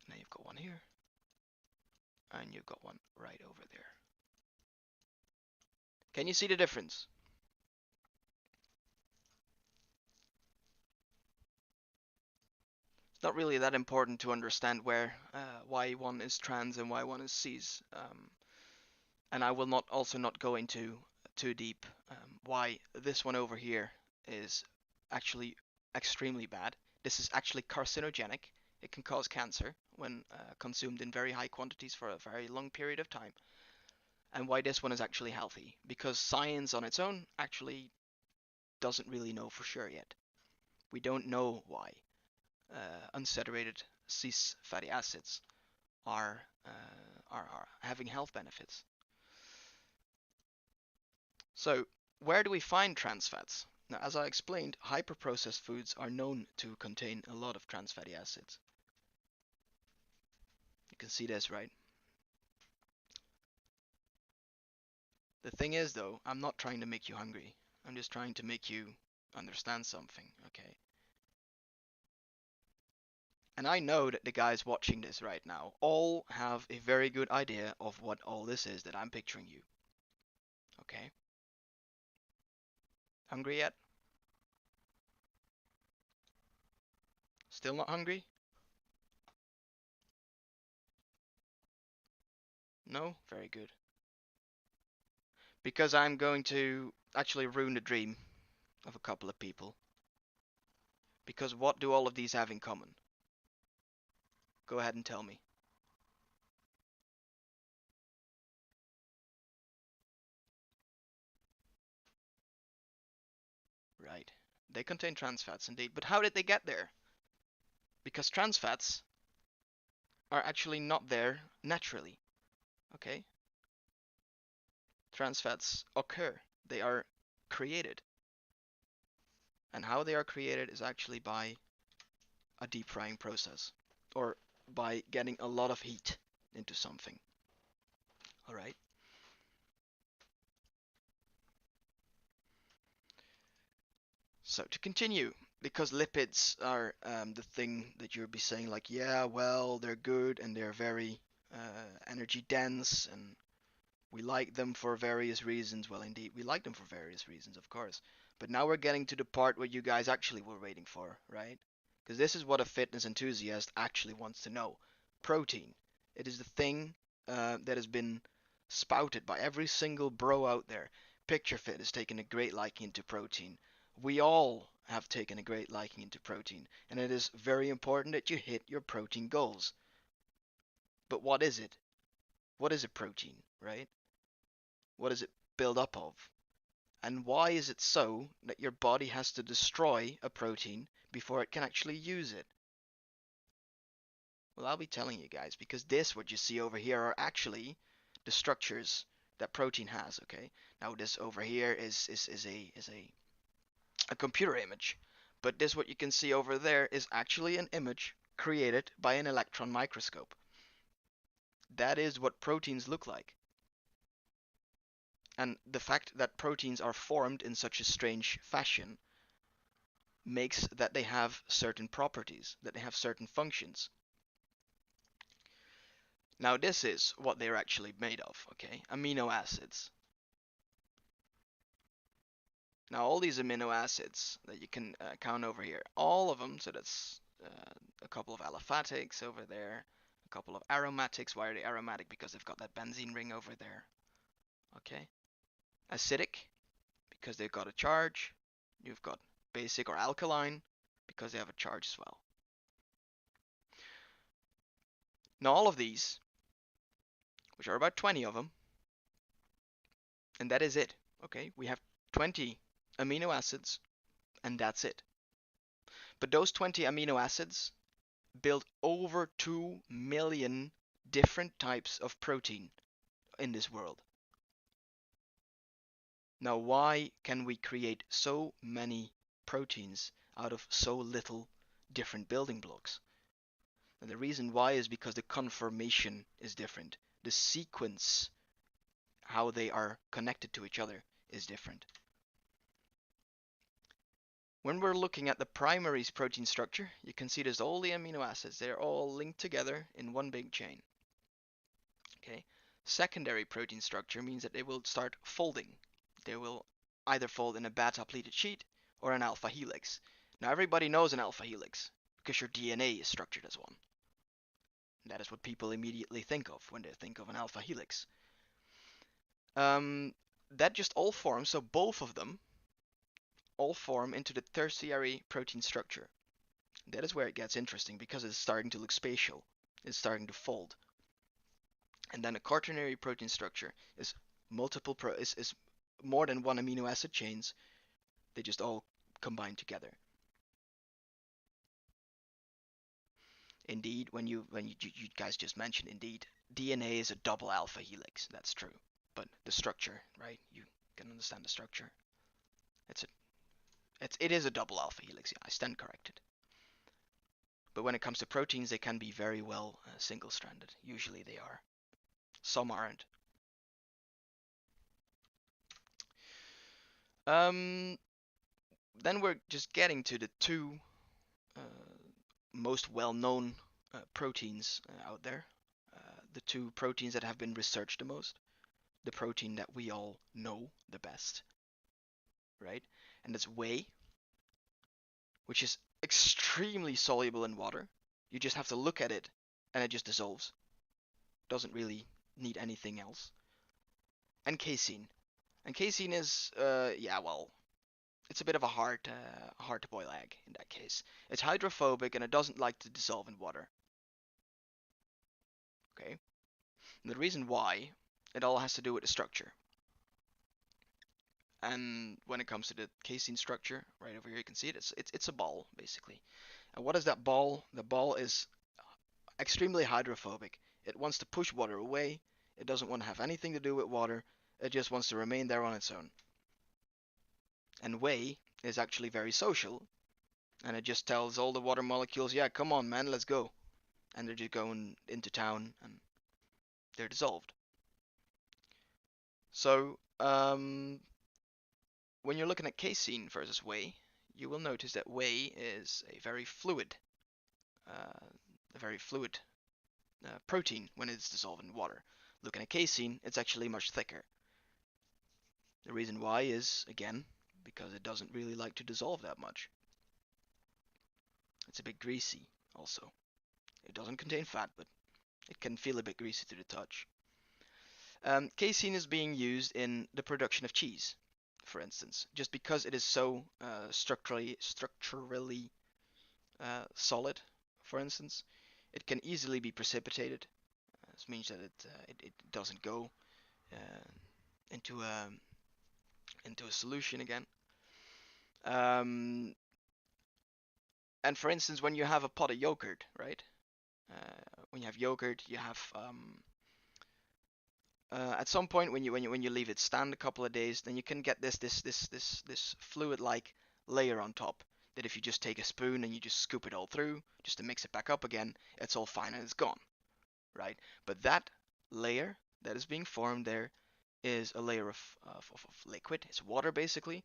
Now you've got one here. And you've got one right over there. Can you see the difference? It's not really that important to understand why one is trans and why one is cis. And I will also not go into too deep why this one over here is actually extremely bad. This is actually carcinogenic. It can cause cancer when consumed in very high quantities for a very long period of time. And why this one is actually healthy, because science on its own actually doesn't really know for sure yet. We don't know why unsaturated cis fatty acids are having health benefits. So where do we find trans fats? Now, as I explained, hyper-processed foods are known to contain a lot of trans fatty acids. You can see this, right? The thing is, though, I'm not trying to make you hungry. I'm just trying to make you understand something, okay? And I know that the guys watching this right now all have a very good idea of what all this is that I'm picturing you. Okay? Hungry yet? Still not hungry? No? Very good. Because I'm going to actually ruin the dream of a couple of people. Because what do all of these have in common? Go ahead and tell me. Right. They contain trans fats indeed, but how did they get there? Because trans fats are actually not there naturally. Okay? Trans fats occur. They are created. And how they are created is actually by a deep frying process, or by getting a lot of heat into something. Alright? So to continue, because lipids are the thing that you'll be saying like, yeah, well, they're good and they're very energy dense and we like them for various reasons. Well, indeed, we like them for various reasons, of course. But now we're getting to the part where you guys actually were waiting for, right? Because this is what a fitness enthusiast actually wants to know. Protein. It is the thing that has been spouted by every single bro out there. Picture Fit has taken a great liking to protein. We all have taken a great liking into protein, and it is very important that you hit your protein goals. But what is it? What is a protein, right? What is it built up of? And why is it so that your body has to destroy a protein before it can actually use it? Well, I'll be telling you guys, because this, what you see over here, are actually the structures that protein has. Okay, now this over here is a computer image, but this what you can see over there is actually an image created by an electron microscope. That is what proteins look like. And the fact that proteins are formed in such a strange fashion makes that they have certain properties, that they have certain functions. Now this is what they're actually made of, okay? Amino acids. Now all these amino acids that you can count over here, all of them, so that's a couple of aliphatics over there, a couple of aromatics. Why are they aromatic? Because they've got that benzene ring over there, okay? Acidic, because they've got a charge. You've got basic or alkaline, because they have a charge as well. Now all of these, which are about 20 of them, and that is it, okay? We have 20 amino acids, and that's it. But those 20 amino acids build over 2 million different types of protein in this world. Now, why can we create so many proteins out of so little different building blocks? And the reason why is because the conformation is different. The sequence, how they are connected to each other, is different. When we're looking at the primary protein structure, you can see there's all the amino acids. They're all linked together in one big chain. Okay. Secondary protein structure means that they will start folding. They will either fold in a beta pleated sheet or an alpha helix. Now everybody knows an alpha helix because your DNA is structured as one. And that is what people immediately think of when they think of an alpha helix. That just all forms, so both of them all form into the tertiary protein structure. That is where it gets interesting because it's starting to look spatial. It's starting to fold. And then a quaternary protein structure is is more than one amino acid chains. They just all combine together. Indeed, when you guys just mentioned, indeed, DNA is a double alpha helix. That's true. But the structure, right? You can understand the structure. It is a double alpha helix. Yeah, I stand corrected. But when it comes to proteins, they can be very well single-stranded. Usually they are. Some aren't. Then we're just getting to the two most well-known proteins out there. The two proteins that have been researched the most. The protein that we all know the best. Right? And that's whey, which is extremely soluble in water. You just have to look at it and it just dissolves. Doesn't really need anything else. And casein. And casein is, yeah, well, it's a bit of a hard to boil egg in that case. It's hydrophobic and it doesn't like to dissolve in water. Okay? And the reason why, it all has to do with the structure. And when it comes to the casein structure, right over here you can see it, it's a ball, basically. And what is that ball? The ball is extremely hydrophobic. It wants to push water away. It doesn't want to have anything to do with water. It just wants to remain there on its own. And whey is actually very social. And it just tells all the water molecules, yeah, come on, man, let's go. And they're just going into town and they're dissolved. So, when you're looking at casein versus whey, you will notice that whey is a very fluid protein when it's dissolved in water. Looking at casein, it's actually much thicker. The reason why is, again, because it doesn't really like to dissolve that much. It's a bit greasy also. It doesn't contain fat, but it can feel a bit greasy to the touch. Casein is being used in the production of cheese, for instance, just because it is so structurally solid. For instance, it can easily be precipitated. This means that it doesn't go into a solution again. And for instance, when you have a pot of yogurt, right? When you have yogurt, you have At some point when you leave it stand a couple of days, then you can get this fluid-like layer on top. That if you just take a spoon and you just scoop it all through, just to mix it back up again, it's all fine and it's gone, right? But that layer that is being formed there is a layer of liquid. It's water basically,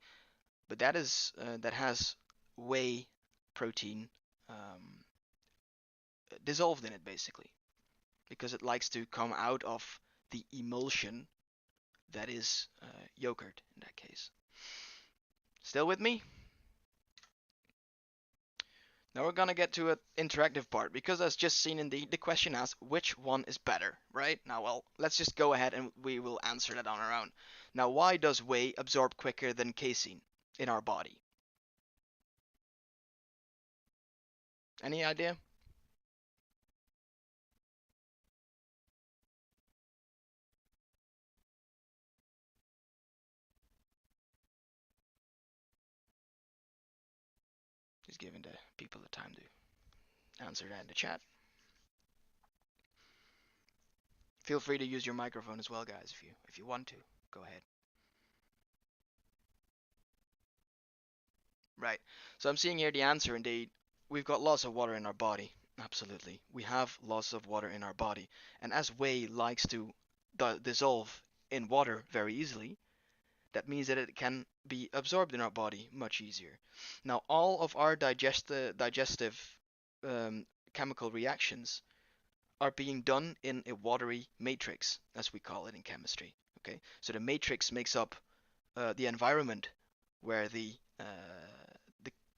but that has whey protein um, dissolved in it basically, because it likes to come out of the emulsion that is yogurt in that case. Still with me? Now we're gonna get to an interactive part, because as just seen in the question asks which one is better, right? Now, well, let's just go ahead and we will answer that on our own. Now, why does whey absorb quicker than casein in our body? Any idea? Just giving the people the time to answer that in the chat. Feel free to use your microphone as well, guys, if you want to. Go ahead. Right. So I'm seeing here the answer indeed. We've got lots of water in our body. Absolutely. We have lots of water in our body. And as whey likes to dissolve in water very easily, that means that it can be absorbed in our body much easier. Now, all of our digestive um, chemical reactions are being done in a watery matrix, as we call it in chemistry. Okay, so the matrix makes up the environment where the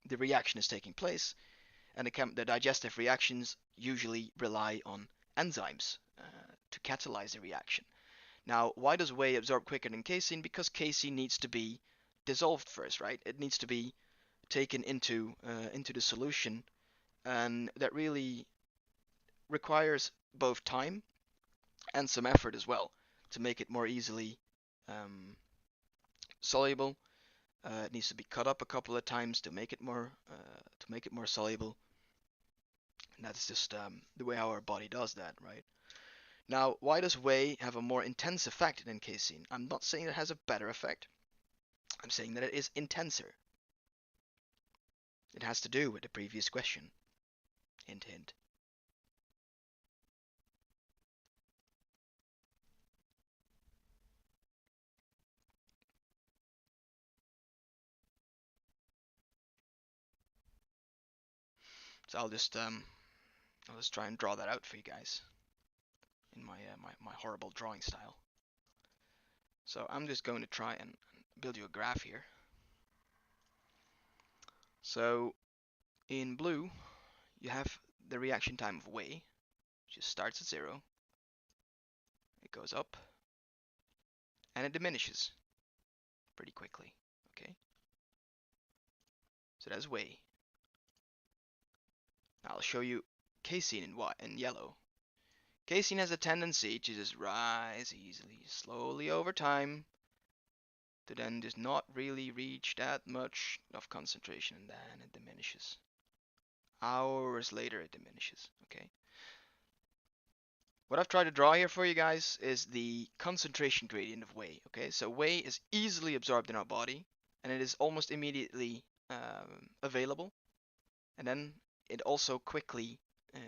the reaction is taking place, and the digestive reactions usually rely on enzymes to catalyze the reaction. Now, why does whey absorb quicker than casein? Because casein needs to be dissolved first, right? It needs to be taken into the solution, and that really requires both time and some effort as well to make it more easily um, soluble. It needs to be cut up a couple of times to make it more soluble. And that's just the way our body does that, right? Now, why does whey have a more intense effect than casein? I'm not saying it has a better effect. I'm saying that it is intenser. It has to do with the previous question. Hint, hint. So I'll just try and draw that out for you guys in my horrible drawing style. So I'm just going to try and build you a graph here. So in blue, you have the reaction time of whey, which just starts at 0. It goes up, and it diminishes pretty quickly. Okay, so that's whey. Now I'll show you casein in yellow. Casein has a tendency to just rise easily, slowly over time, to then just not really reach that much of concentration, and then it diminishes. Hours later it diminishes, okay? What I've tried to draw here for you guys is the concentration gradient of whey, okay? So whey is easily absorbed in our body, and it is almost immediately available, and then it also quickly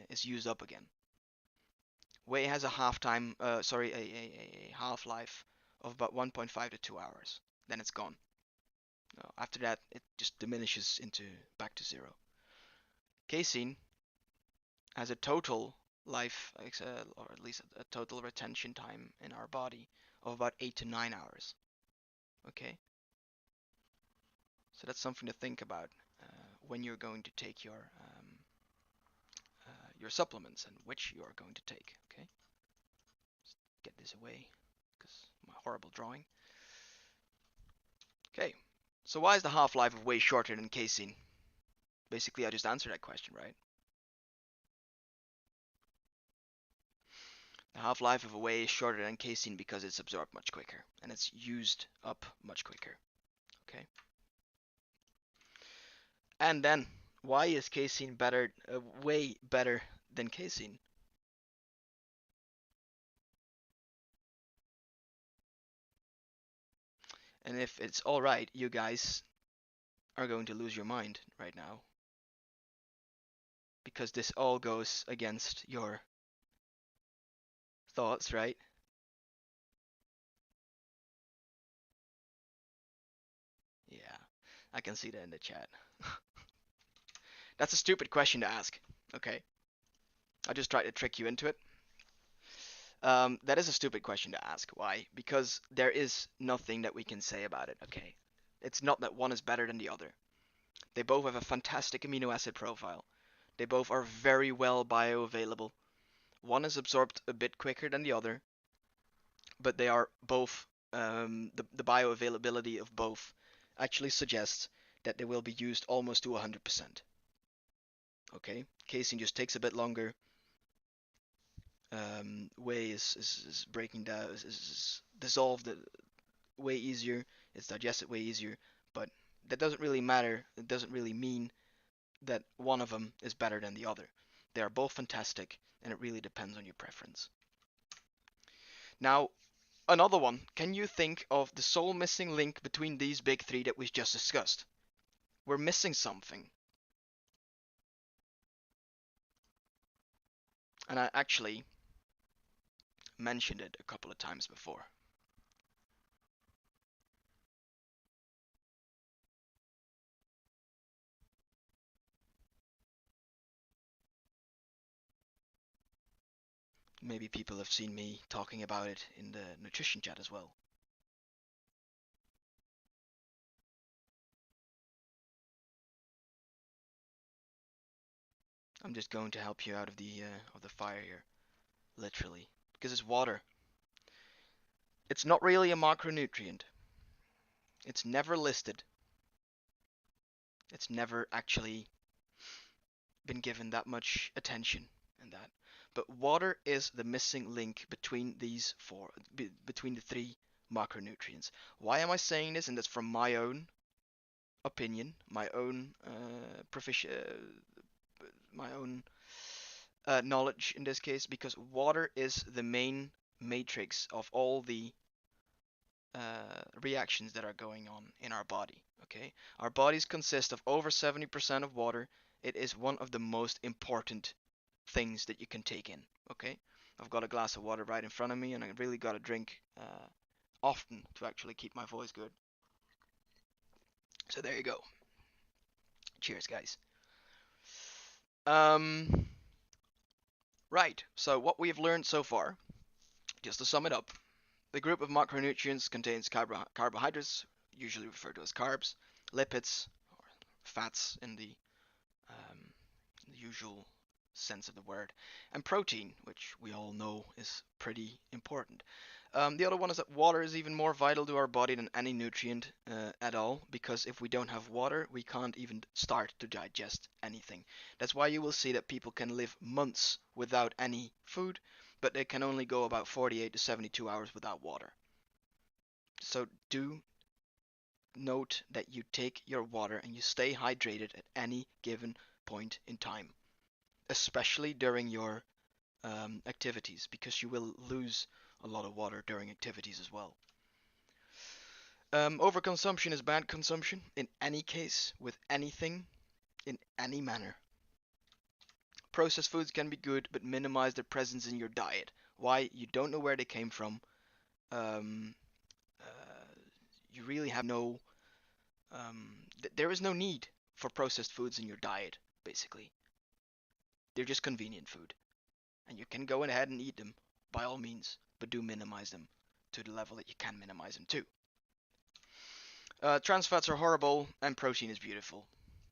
is used up again. Whey has a half-life of about 1.5 to 2 hours. Then it's gone. After that, it just diminishes back to 0. Casein has a total life, or at least a total retention time in our body of about 8 to 9 hours. Okay, so that's something to think about when you're going to take your supplements and which you are going to take. Okay, let's get this away because my horrible drawing. Okay, so why is the half-life of whey shorter than casein? Basically, I just answered that question, right? The half-life of a whey is shorter than casein because it's absorbed much quicker and it's used up much quicker. Okay. And then, why is casein way better than casein? And if it's alright, you guys are going to lose your mind right now because this all goes against your thoughts, right? Yeah, I can see that in the chat. That's a stupid question to ask. Okay, I just tried to trick you into it. That is a stupid question to ask. Why? Because there is nothing that we can say about it. Okay, it's not that one is better than the other. They both have a fantastic amino acid profile. They both are very well bioavailable. One is absorbed a bit quicker than the other, but they are both the bioavailability of both actually suggests that they will be used almost to 100%. Okay, casein just takes a bit longer. Whey is breaking down, is dissolved way easier. It's digested way easier, but that doesn't really matter. It doesn't really mean that one of them is better than the other. They are both fantastic, and it really depends on your preference. Now, another one. Can you think of the sole missing link between these big three that we just discussed? We're missing something. And I actually mentioned it a couple of times before. Maybe people have seen me talking about it in the nutrition chat as well. I'm just going to help you out of the fire here, literally, because it's water. It's not really a macronutrient. It's never listed. It's never actually been given that much attention and that. But water is the missing link between these four, between the three macronutrients. Why am I saying this? And that's from my own opinion, my own my own knowledge in this case, because water is the main matrix of all the reactions that are going on in our body. Okay, our bodies consist of over 70% of water. It is one of the most important things that you can take in. Okay, I've got a glass of water right in front of me, and I really got to drink often to actually keep my voice good. So there you go. Cheers, guys. Um, right. So what we've learned so far, just to sum it up, the group of macronutrients contains carbohydrates, usually referred to as carbs, lipids, or fats um, in the usual sense of the word, and protein, which we all know is pretty important. The other one is that water is even more vital to our body than any nutrient at all, because if we don't have water, we can't even start to digest anything. That's why you will see that people can live months without any food, but they can only go about 48 to 72 hours without water. So do note that you take your water and you stay hydrated at any given point in time, especially during your activities, because you will lose a lot of water during activities as well. Overconsumption is bad consumption in any case, with anything, in any manner. Processed foods can be good, but minimize their presence in your diet. Why? You don't know where they came from. Um, uh, you really have no. There is no need for processed foods in your diet, basically. They're just convenient food. And you can go ahead and eat them by all means, but do minimize them to the level that you can minimize them to. Trans fats are horrible, and protein is beautiful.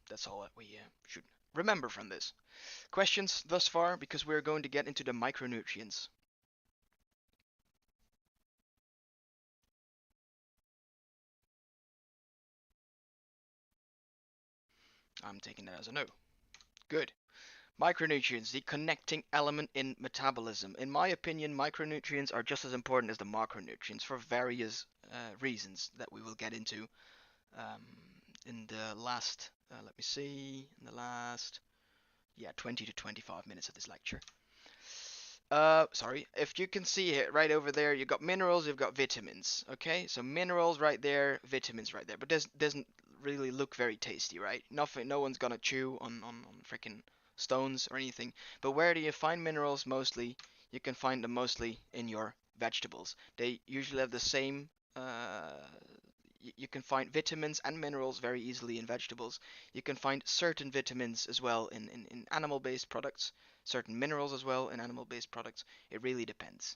That's all that we should remember from this. Questions thus far, because we're going to get into the micronutrients. I'm taking that as a no. Good. Micronutrients, the connecting element in metabolism. In my opinion, micronutrients are just as important as the macronutrients for various reasons that we will get into um, in the last, let me see, in the last, 20 to 25 minutes of this lecture. Sorry. If you can see it right over there, you've got minerals, you've got vitamins. Okay, so minerals right there, vitamins right there. But this doesn't really look very tasty, right? Nothing. No one's gonna chew on freaking stones or anything. But where do you find minerals mostly? You can find them mostly in your vegetables. They usually have the same. You can find vitamins and minerals very easily in vegetables. You can find certain vitamins as well in animal-based products, certain minerals as well in animal-based products. It really depends.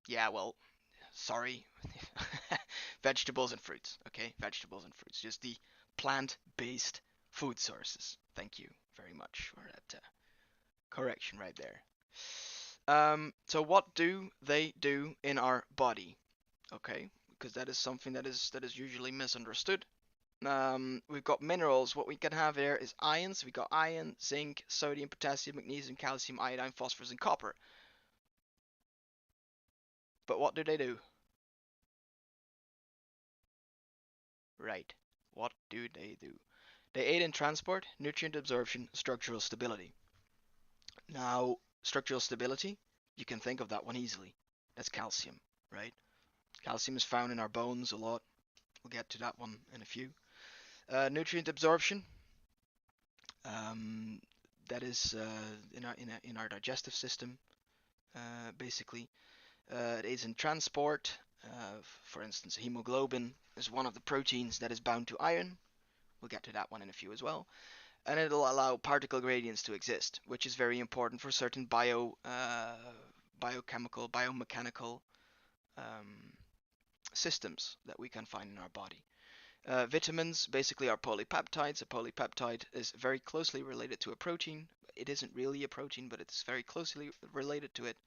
Yeah, well, sorry. Vegetables and fruits, okay? Vegetables and fruits. Just the plant-based food sources. Thank you very much for that correction right there. So what do they do in our body? Okay, because that is something that is usually misunderstood. We've got minerals. What we can have here is ions. We got iron, zinc, sodium, potassium, magnesium, calcium, iodine, phosphorus, and copper. But what do they do? Right. What do they do? They aid in transport, nutrient absorption, structural stability. Now, structural stability, you can think of that one easily. That's calcium, right? Calcium is found in our bones a lot. We'll get to that one in a few. Nutrient absorption, um, that is in our digestive system, basically. It aids in transport. For instance, hemoglobin is one of the proteins that is bound to iron. We'll get to that one in a few as well. And it'll allow particle gradients to exist, which is very important for certain biochemical, biomechanical um, systems that we can find in our body. Vitamins basically are polypeptides. A polypeptide is very closely related to a protein. It isn't really a protein, but it's very closely related to it.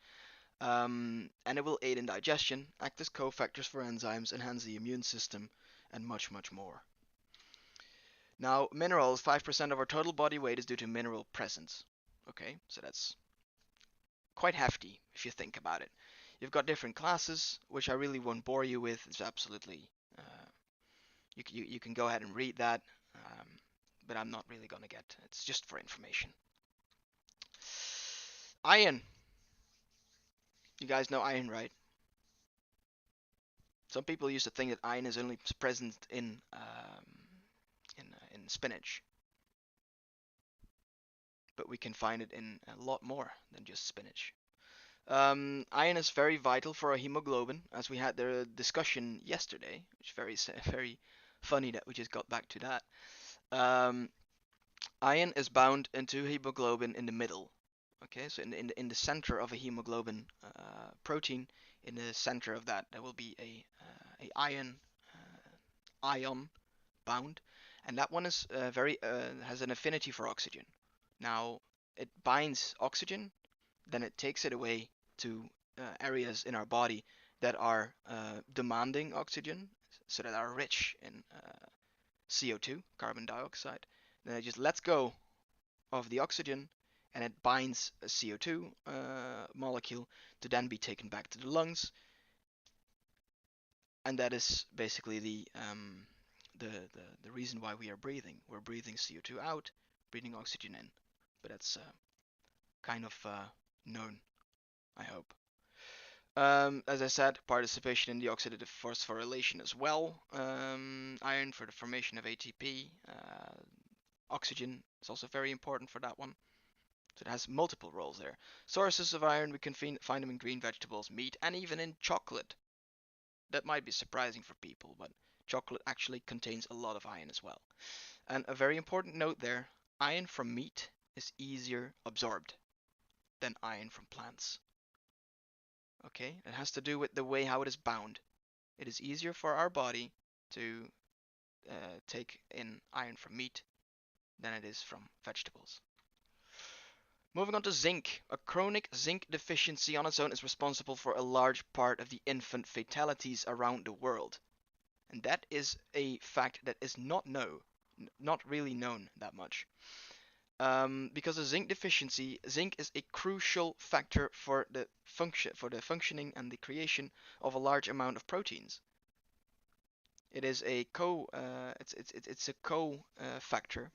And it will aid in digestion, act as cofactors for enzymes, enhance the immune system, and much, much more. Now, minerals, 5% of our total body weight is due to mineral presence. Okay, so that's quite hefty if you think about it. You've got different classes, which I really won't bore you with. It's absolutely, you can go ahead and read that, um, but I'm not really going to get, it's just for information. Iron. You guys know iron, right? Some people used to think that iron is only present in spinach, but we can find it in a lot more than just spinach. Iron is very vital for our hemoglobin, as we had the discussion yesterday, which is very very funny that we just got back to that. Um, Iron is bound into hemoglobin in the middle. Okay, so in the center of a hemoglobin protein, in the center of that, there will be a ion bound, and that one is very has an affinity for oxygen. Now it binds oxygen, then it takes it away to areas in our body that are demanding oxygen, so that are rich in CO2, carbon dioxide. Then it just lets go of the oxygen and it binds a CO2 molecule to then be taken back to the lungs, and that is basically the reason why we are breathing. We're breathing CO2 out, breathing oxygen in, but that's kind of known, I hope. As I said, participation in the oxidative phosphorylation as well. Iron for the formation of ATP. Oxygen is also very important for that one. So it has multiple roles there. Sources of iron, we can find them in green vegetables, meat, and even in chocolate. That might be surprising for people, but chocolate actually contains a lot of iron as well. And a very important note there, iron from meat is easier absorbed than iron from plants. Okay, it has to do with the way how it is bound. It is easier for our body to take in iron from meat than it is from vegetables. Moving on to zinc. A chronic zinc deficiency on its own is responsible for a large part of the infant fatalities around the world. And that is a fact that is not really known that much. Because of zinc deficiency, zinc is a crucial factor for the functioning and the creation of a large amount of proteins. It is a it's a co factor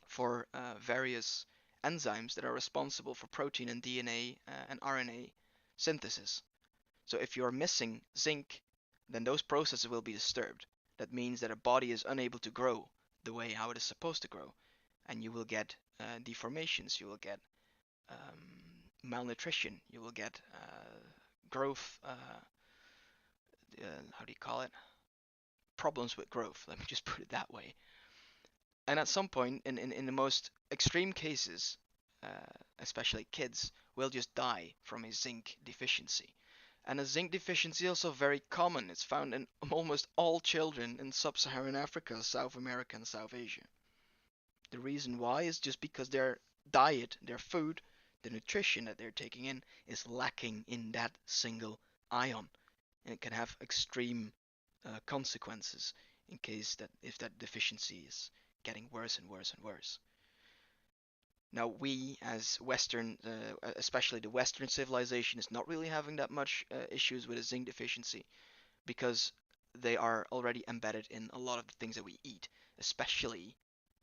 for various enzymes that are responsible for protein and DNA and RNA synthesis. So if you are missing zinc, then those processes will be disturbed. That means that a body is unable to grow the way how it is supposed to grow, and you will get deformations, you will get malnutrition, you will get growth. How do you call it? Problems with growth. Let me just put it that way. And at some point, in the most extreme cases, uh, especially kids, will just die from a zinc deficiency. And a zinc deficiency is also very common. It's found in almost all children in sub-Saharan Africa, South America, and South Asia. The reason why is just because their diet, their food, the nutrition that they're taking in is lacking in that single ion. And it can have extreme consequences in case that if that deficiency is getting worse and worse and worse. Now we as Western, especially the Western civilization, is not really having that much issues with a zinc deficiency because they are already embedded in a lot of the things that we eat, especially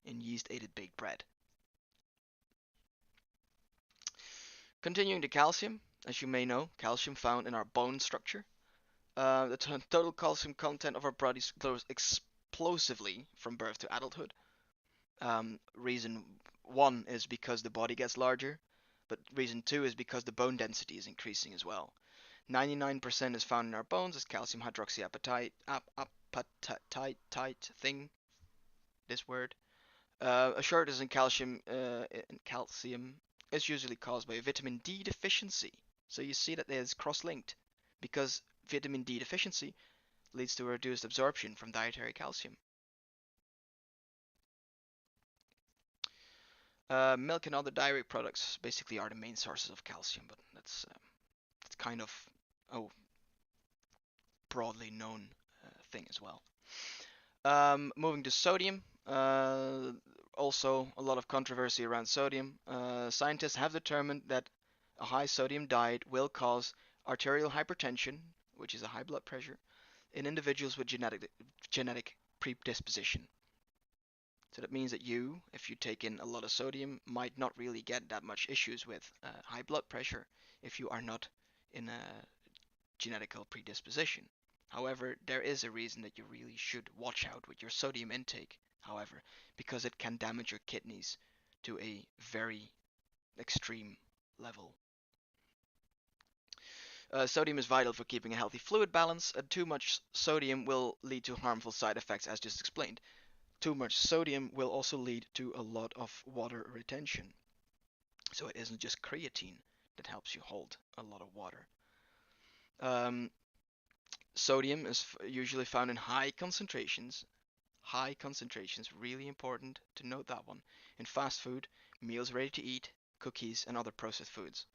in yeast-aided baked bread. Continuing to calcium, as you may know, calcium found in our bone structure. The total calcium content of our bodies grows explosively from birth to adulthood. Reason one is because the body gets larger, but reason two is because the bone density is increasing as well. 99% is found in our bones as calcium hydroxyapatite thing. This word. A shortage in calcium is usually caused by a vitamin D deficiency. So you see that it is cross-linked because vitamin D deficiency leads to a reduced absorption from dietary calcium. Milk and other dairy products basically are the main sources of calcium, but that's kind of a broadly known thing as well. Moving to sodium, also a lot of controversy around sodium. Scientists have determined that a high sodium diet will cause arterial hypertension, which is a high blood pressure, in individuals with genetic predisposition. So that means that you, if you take in a lot of sodium, might not really get that much issues with high blood pressure if you are not in a genetical predisposition. However, there is a reason that you really should watch out with your sodium intake, however, because it can damage your kidneys to a very extreme level. Sodium is vital for keeping a healthy fluid balance, and too much sodium will lead to harmful side effects as just explained. Too much sodium will also lead to a lot of water retention. So it isn't just creatine that helps you hold a lot of water. Sodium is usually found in high concentrations. High concentrations, really important to note that one. In fast food, meals ready to eat, cookies, and other processed foods.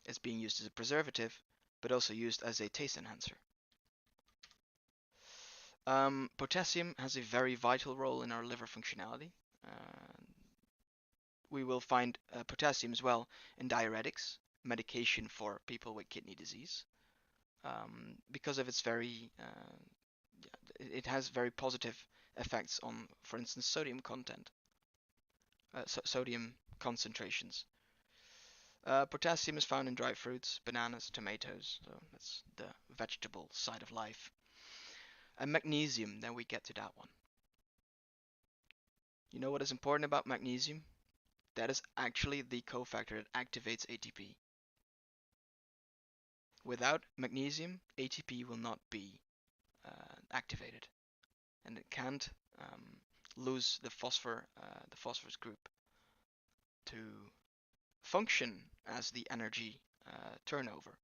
It's being used as a preservative, but also used as a taste enhancer. Potassium has a very vital role in our liver functionality. We will find potassium as well in diuretics, medication for people with kidney disease, because of its it has very positive effects on, for instance, sodium content, sodium concentrations. Potassium is found in dried fruits, bananas, tomatoes, so that's the vegetable side of life. And magnesium, then we get to that one. You know what is important about magnesium? That is actually the cofactor that activates ATP. Without magnesium, ATP will not be activated, and it can't lose the phosphorus group to function as the energy turnover.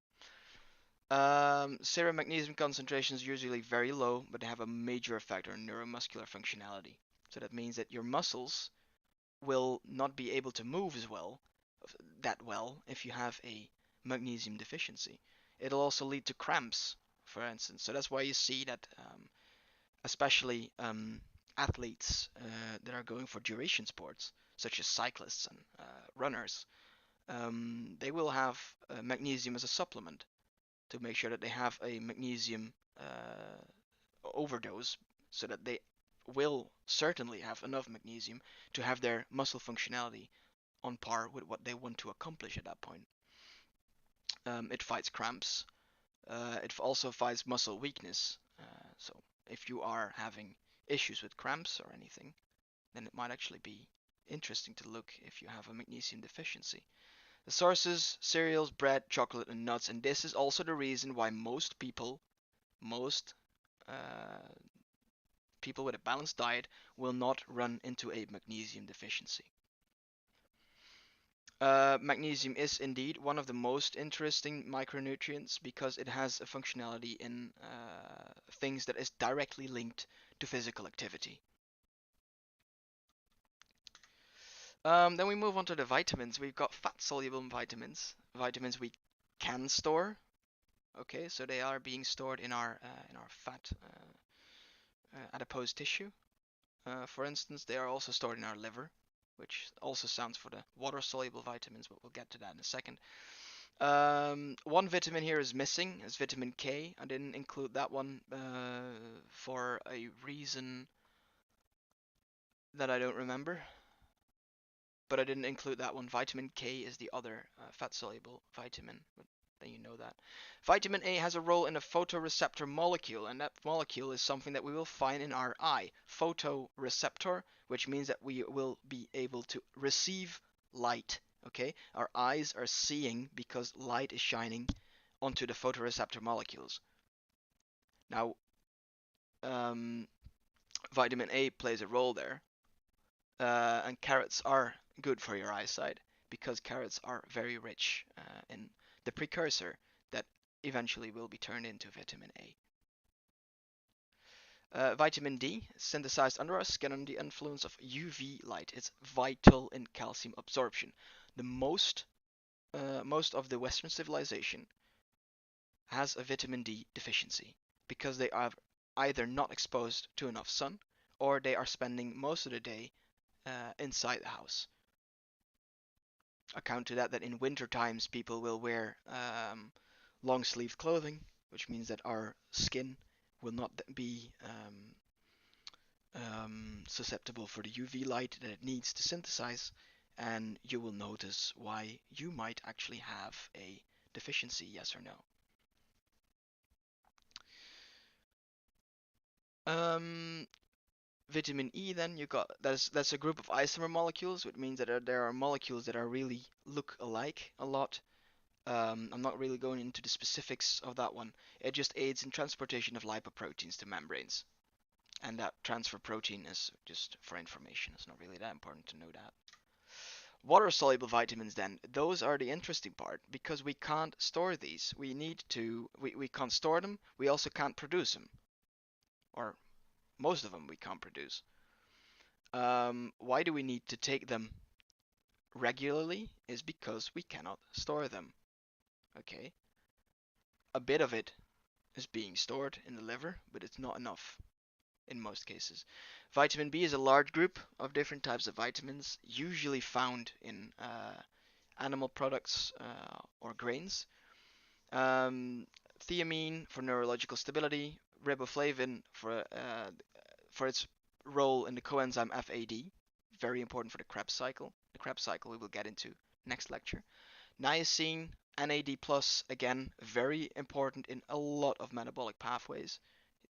Serum magnesium concentrations are usually very low, but they have a major effect on neuromuscular functionality. So that means that your muscles will not be able to move that well, if you have a magnesium deficiency. It'll also lead to cramps, for instance. So that's why you see that, especially athletes that are going for duration sports, such as cyclists and runners, they will have magnesium as a supplement to make sure that they have a magnesium overdose, so that they will certainly have enough magnesium to have their muscle functionality on par with what they want to accomplish at that point. It fights cramps. It also fights muscle weakness. So if you are having issues with cramps or anything, then it might actually be interesting to look if you have a magnesium deficiency. The sources: cereals, bread, chocolate, and nuts. And this is also the reason why most uh, people with a balanced diet will not run into a magnesium deficiency. Magnesium is indeed one of the most interesting micronutrients because it has a functionality in things that is directly linked to physical activity. Then we move on to the vitamins. We've got fat-soluble vitamins we can store. Okay, so they are being stored in our fat adipose tissue. For instance, they are also stored in our liver, which also sounds for the water-soluble vitamins, but we'll get to that in a second. One vitamin here is missing, is vitamin K. I didn't include that one for a reason that I don't remember, but I didn't include that one. Vitamin K is the other fat-soluble vitamin, but then you know that. Vitamin A has a role in a photoreceptor molecule, and that molecule is something that we will find in our eye. Photoreceptor, which means that we will be able to receive light. Okay, our eyes are seeing because light is shining onto the photoreceptor molecules. Now, vitamin A plays a role there, and carrots are good for your eyesight because carrots are very rich in the precursor that eventually will be turned into vitamin A. Vitamin D is synthesized under our skin under the influence of UV light. It's vital in calcium absorption. The most of the Western civilization has a vitamin D deficiency because they are either not exposed to enough sun or they are spending most of the day inside the house. Account to that in winter times people will wear long sleeve clothing, which means that our skin will not be susceptible for the UV light that it needs to synthesize, and you will notice why you might actually have a deficiency, yes or no. Vitamin E, then you got that's a group of isomer molecules, which means that there are molecules that are really look alike a lot. I'm not really going into the specifics of that one. It just aids in transportation of lipoproteins to membranes. And that transfer protein is just for information. It's not really that important to know that. Water-soluble vitamins then, those are the interesting part because we can't store these. We can't store them, we also can't produce them. Or most of them we can't produce. Why do we need to take them regularly? Is because we cannot store them. Okay? A bit of it is being stored in the liver, but it's not enough in most cases. Vitamin B is a large group of different types of vitamins, usually found in animal products or grains. Thiamine for neurological stability, riboflavin for its role in the coenzyme FAD, very important for the Krebs cycle. The Krebs cycle we will get into next lecture. Niacin, NAD+, again, very important in a lot of metabolic pathways.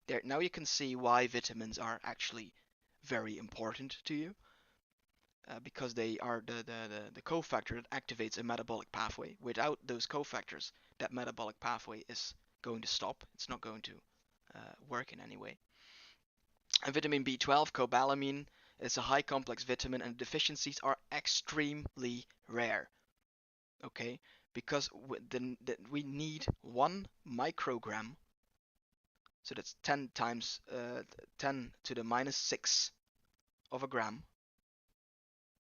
There, now you can see why vitamins are actually very important to you, because they are the cofactor that activates a metabolic pathway. Without those cofactors, that metabolic pathway is going to stop. It's not going to work in any way. And vitamin B12, cobalamin, is a high complex vitamin, and deficiencies are extremely rare. Okay, because we need 1 microgram, so that's 10 times 10 to the minus 6 of a gram.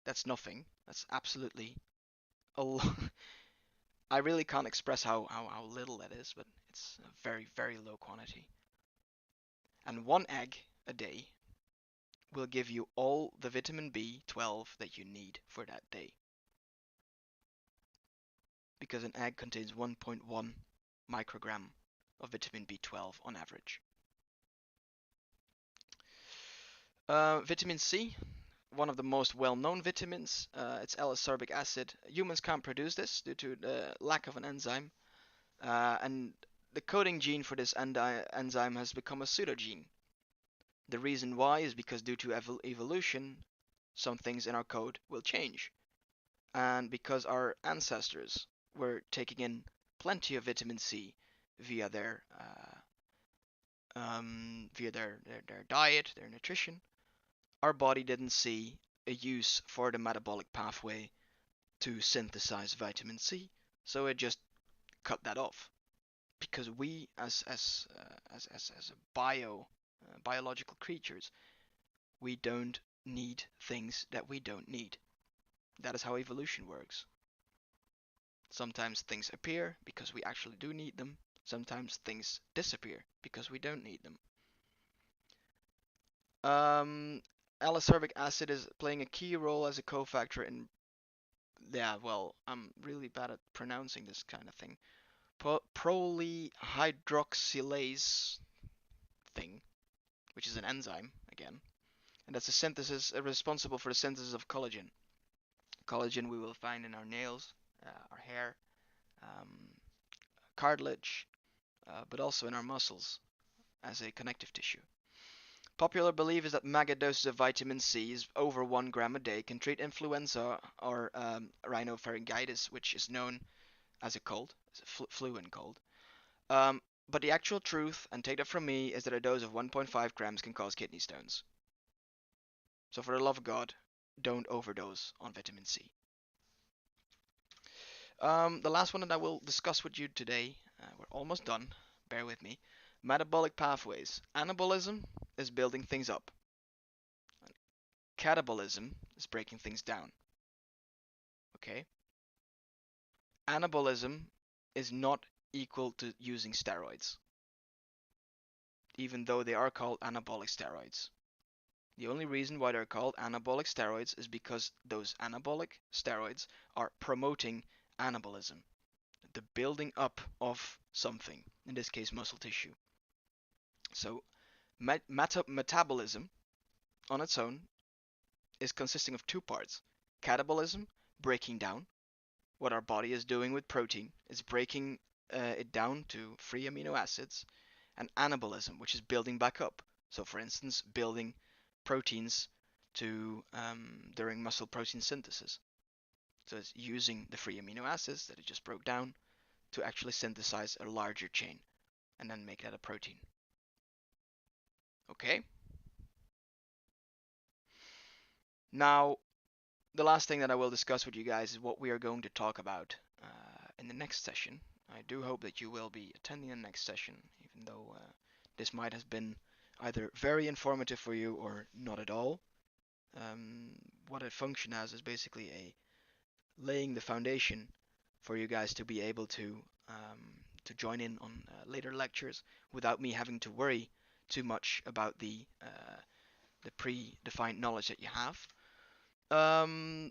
That's nothing. That's absolutely a lot. I really can't express how little that is, but it's a very, very low quantity. And 1 egg a day will give you all the vitamin B12 that you need for that day. Because an egg contains 1.1 microgram of vitamin B12 on average. Vitamin C, one of the most well-known vitamins. It's L-ascorbic acid. Humans can't produce this due to the lack of an enzyme, and the coding gene for this enzyme has become a pseudogene. The reason why is because due to evolution, some things in our code will change, and because our ancestors were taking in plenty of vitamin C via their diet, their nutrition, our body didn't see a use for the metabolic pathway to synthesize vitamin C, so it just cut that off. Because we, as a biological creatures, we don't need things that we don't need. That is how evolution works. Sometimes things appear because we actually do need them. Sometimes things disappear because we don't need them. Um, L-ascorbic acid is playing a key role as a cofactor in, yeah, well, I'm really bad at pronouncing this kind of thing. Prolyhydroxylase thing, which is an enzyme again, and that's a synthesis responsible for the synthesis of collagen. Collagen we will find in our nails, our hair, um, cartilage, but also in our muscles as a connective tissue. Popular belief is that mega doses of vitamin C over 1 gram a day can treat influenza or rhinopharyngitis, which is known as a cold, as a flu and cold. But the actual truth, and take that from me, is that a dose of 1.5 grams can cause kidney stones. So for the love of God, don't overdose on vitamin C. The last one that I will discuss with you today, we're almost done, bear with me. Metabolic pathways. Anabolism is building things up. Catabolism is breaking things down. Okay? Anabolism is not equal to using steroids, even though they are called anabolic steroids. The only reason why they're called anabolic steroids is because those anabolic steroids are promoting anabolism, the building up of something, in this case muscle tissue. So metabolism on its own is consisting of two parts. Catabolism, breaking down what our body is doing with protein, is breaking it down to free amino acids, and anabolism, which is building back up. So for instance, building proteins to during muscle protein synthesis. So it's using the free amino acids that it just broke down to actually synthesize a larger chain and then make that a protein. Okay? Now, the last thing that I will discuss with you guys is what we are going to talk about in the next session. I do hope that you will be attending the next session, even though this might have been either very informative for you or not at all. What it functions as is basically a laying the foundation for you guys to be able to join in on later lectures without me having to worry too much about the predefined knowledge that you have.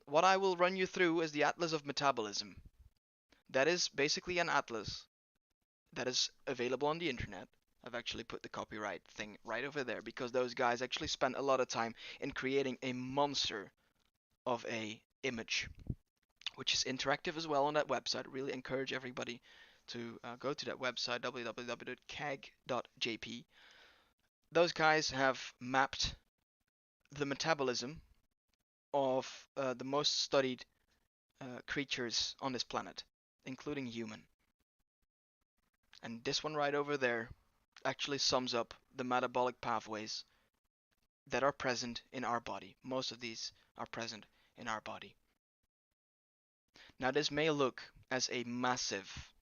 What I will run you through is the Atlas of Metabolism. That is basically an atlas that is available on the internet. I've actually put the copyright thing right over there because those guys actually spent a lot of time in creating a monster of a image, which is interactive as well on that website. I really encourage everybody to go to that website, www.cag.jp. Those guys have mapped the metabolism of the most studied creatures on this planet, including human. And this one right over there actually sums up the metabolic pathways that are present in our body. Most of these are present in our body. Now this may look as a massive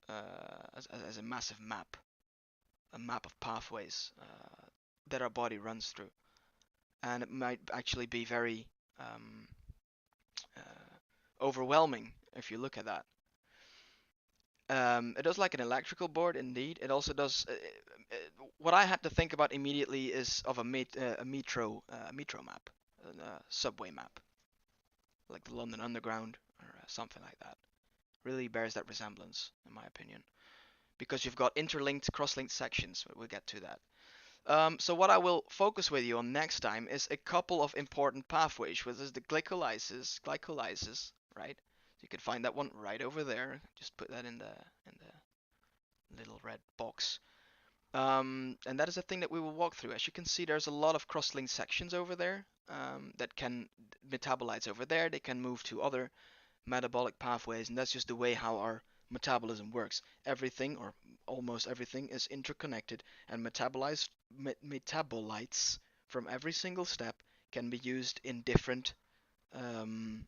as a massive map, a map of pathways that our body runs through, and it might actually be very overwhelming if you look at that. It does like an electrical board, indeed. It also does. What I had to think about immediately is of a metro map, a subway map, like the London Underground or something like that. Really bears that resemblance, in my opinion, because you've got interlinked, cross-linked sections. We'll get to that. So what I will focus with you on next time is a couple of important pathways, which is the glycolysis, right? You can find that one right over there. Just put that in the little red box. And that is a thing that we will walk through. As you can see, there's a lot of cross-linked sections over there that can metabolize over there. They can move to other metabolic pathways, and that's just the way how our metabolism works. Everything, or almost everything, is interconnected, and metabolites from every single step can be used in different um,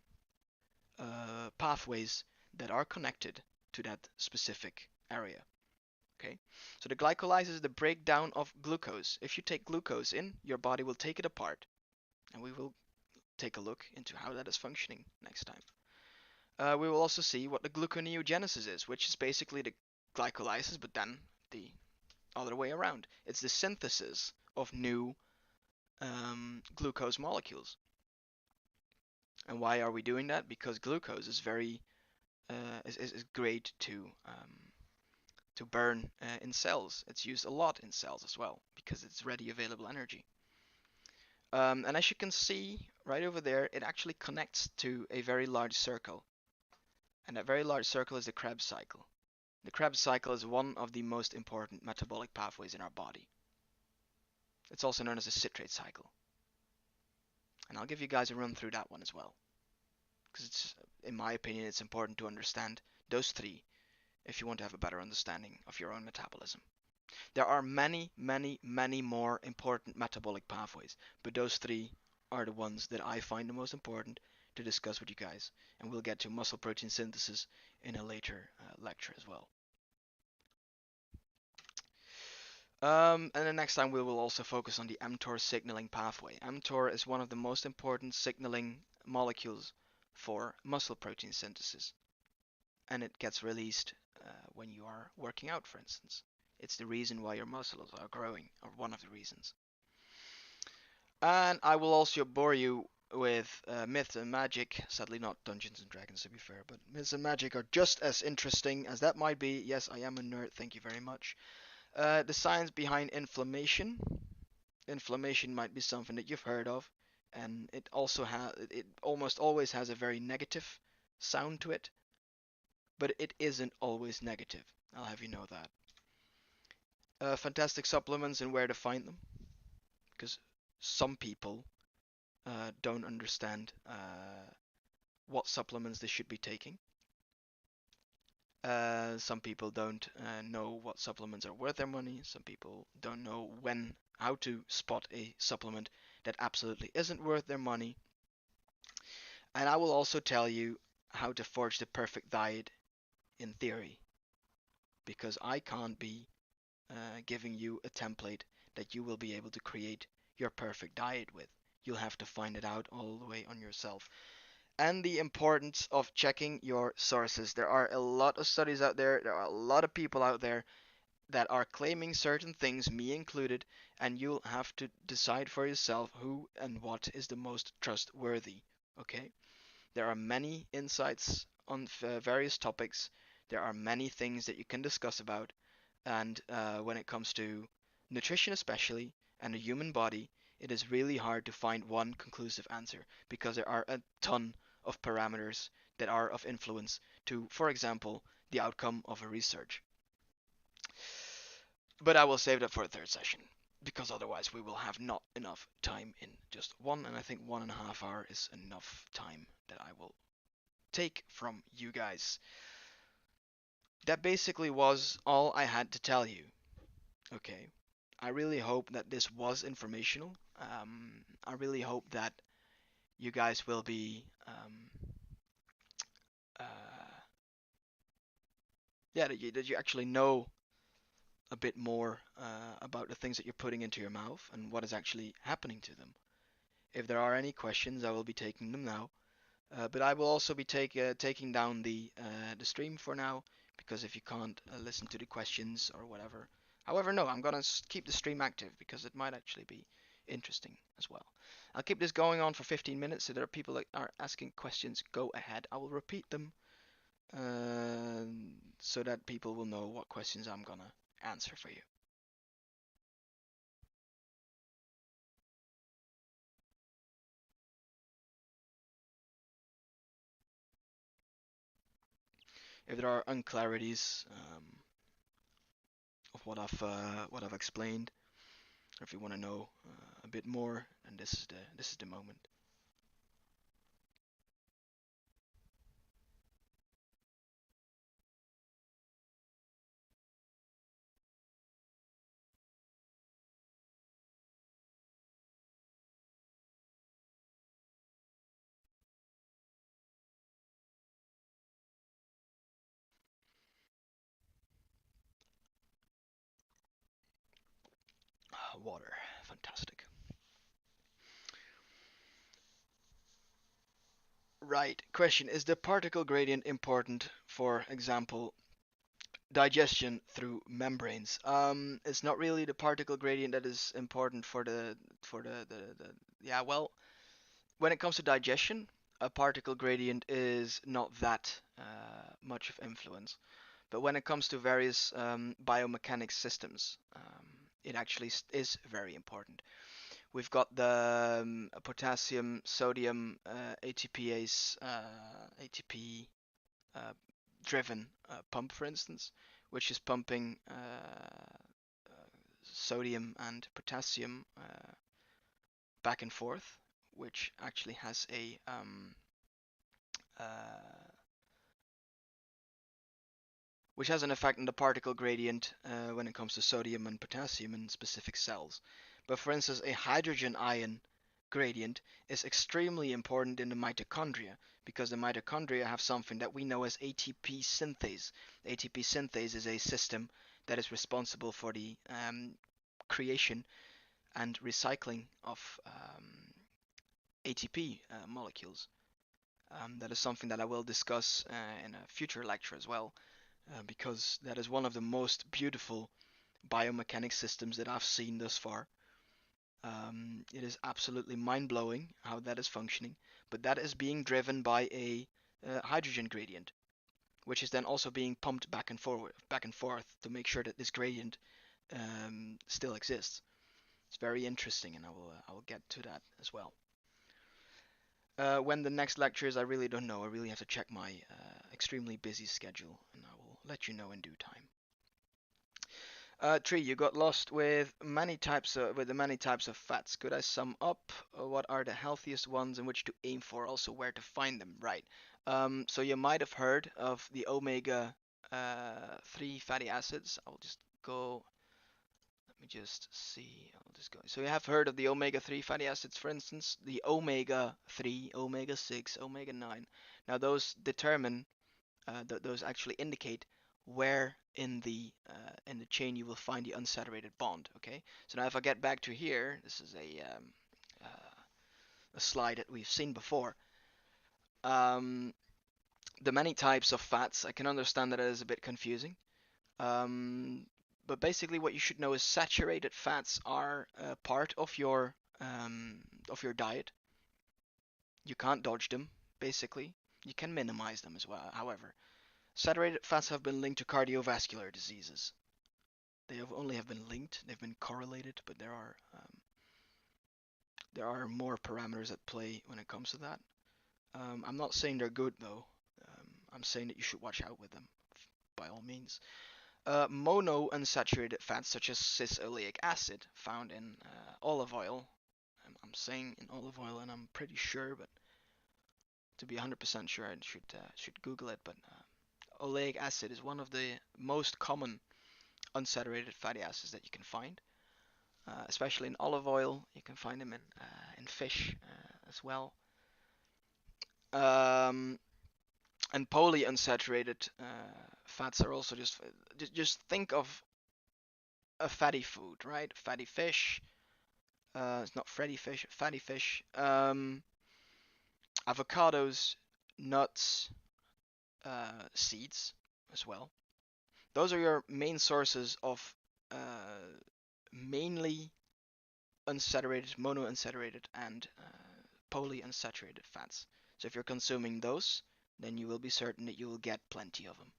pathways that are connected to that specific area. Okay, so the glycolysis is the breakdown of glucose. If you take glucose in, your body will take it apart, and we will take a look into how that is functioning next time. We will also see what the gluconeogenesis is, which is basically the glycolysis, but then the other way around. It's the synthesis of new glucose molecules. And why are we doing that? Because glucose is very is great to burn in cells. It's used a lot in cells as well because it's ready available energy. And as you can see right over there, it actually connects to a very large circle. And that very large circle is the Krebs cycle. The Krebs cycle is one of the most important metabolic pathways in our body. It's also known as the citrate cycle. And I'll give you guys a run through that one as well. Because it's, in my opinion, it's important to understand those three if you want to have a better understanding of your own metabolism. There are many, many, many more important metabolic pathways, but those three are the ones that I find the most important to discuss with you guys. And we'll get to muscle protein synthesis in a later lecture as well. And then next time we will also focus on the mTOR signaling pathway. mTOR is one of the most important signaling molecules for muscle protein synthesis, and it gets released when you are working out, for instance. It's the reason why your muscles are growing, or one of the reasons. And I will also bore you with myths and magic. Sadly, not Dungeons and Dragons, to be fair, but myths and magic are just as interesting as that might be. Yes, I am a nerd. Thank you very much. The science behind inflammation. Inflammation might be something that you've heard of, and it almost always has a very negative sound to it, but it isn't always negative. I'll have you know that. Fantastic supplements and where to find them, because some people don't understand what supplements they should be taking. Some people don't know what supplements are worth their money. Some people don't know how to spot a supplement that absolutely isn't worth their money. And I will also tell you how to forge the perfect diet in theory, because I can't be giving you a template that you will be able to create your perfect diet with. You'll have to find it out all the way on yourself. And the importance of checking your sources. There are a lot of studies out there, there are a lot of people out there that are claiming certain things, me included, and you'll have to decide for yourself who and what is the most trustworthy. Okay? There are many insights on various topics. There are many things that you can discuss about. And when it comes to nutrition, especially, and the human body, it is really hard to find one conclusive answer because there are a ton of parameters that are of influence to, for example, the outcome of a research. But I will save that for a third session because otherwise we will have not enough time in just one, and I think 1.5 hours is enough time that I will take from you guys. That basically was all I had to tell you. Okay. I really hope that this was informational. I really hope that you guys will be, uh, yeah, that you actually know a bit more about the things that you're putting into your mouth and what is actually happening to them. If there are any questions, I will be taking them now. But I will also be taking down the stream for now because if you can't listen to the questions or whatever. However, no, I'm gonna keep the stream active because it might actually be interesting as well. I'll keep this going on for 15 minutes. So there are people that are asking questions, go ahead. I will repeat them uh, so that people will know what questions I'm gonna answer for you. If there are unclarities of what I've explained, or if you want to know a bit more, then this is the moment. Water, fantastic. Right. Question: is the particle gradient important, for example, digestion through membranes? It's not really the particle gradient that is important for the yeah. Well, when it comes to digestion, a particle gradient is not that much of influence. But when it comes to various biomechanics systems, it actually is very important. We've got the potassium, sodium, ATPase, ATP driven pump, for instance, which is pumping sodium and potassium back and forth, which actually has a uh, which has an effect on the particle gradient when it comes to sodium and potassium in specific cells. But for instance, a hydrogen ion gradient is extremely important in the mitochondria because the mitochondria have something that we know as ATP synthase. ATP synthase is a system that is responsible for the creation and recycling of ATP molecules. That is something that I will discuss in a future lecture as well, because that is one of the most beautiful biomechanics systems that I've seen thus far. It is absolutely mind-blowing how that is functioning, but that is being driven by a hydrogen gradient, which is then also being pumped back and forth to make sure that this gradient still exists. It's very interesting, and I will get to that as well. When the next lecture is, I really don't know. I really have to check my extremely busy schedule, and I will let you know in due time. Tree, you got lost with the many types of fats. Could I sum up what are the healthiest ones and which to aim for, also where to find them? Right. So you might have heard of the omega 3 fatty acids. I'll just go. Let me just see. I'll just go. So you have heard of the omega 3 fatty acids, for instance, the omega 3, omega 6, omega 9. Now those actually indicate where in the chain you will find the unsaturated bond. Okay. So now if I get back to here, this is a slide that we've seen before. The many types of fats. I can understand that it is a bit confusing. But basically, what you should know is saturated fats are part of your diet. You can't dodge them. Basically, you can minimize them as well. However, saturated fats have been linked to cardiovascular diseases. They have been linked. They've been correlated, but there are more parameters at play when it comes to that. I'm not saying they're good though. I'm saying that you should watch out with them, by all means. Monounsaturated fats such as cis oleic acid found in olive oil. I'm saying in olive oil, and I'm pretty sure, but to be 100% sure, I should Google it. But oleic acid is one of the most common unsaturated fatty acids that you can find, especially in olive oil. You can find them in fish as well. And polyunsaturated fats are also just think of a fatty food, right? Fatty fish. It's not fatty fish. Avocados, nuts, seeds as well. Those are your main sources of mainly unsaturated, monounsaturated, and polyunsaturated fats. So if you're consuming those, then you will be certain that you will get plenty of them.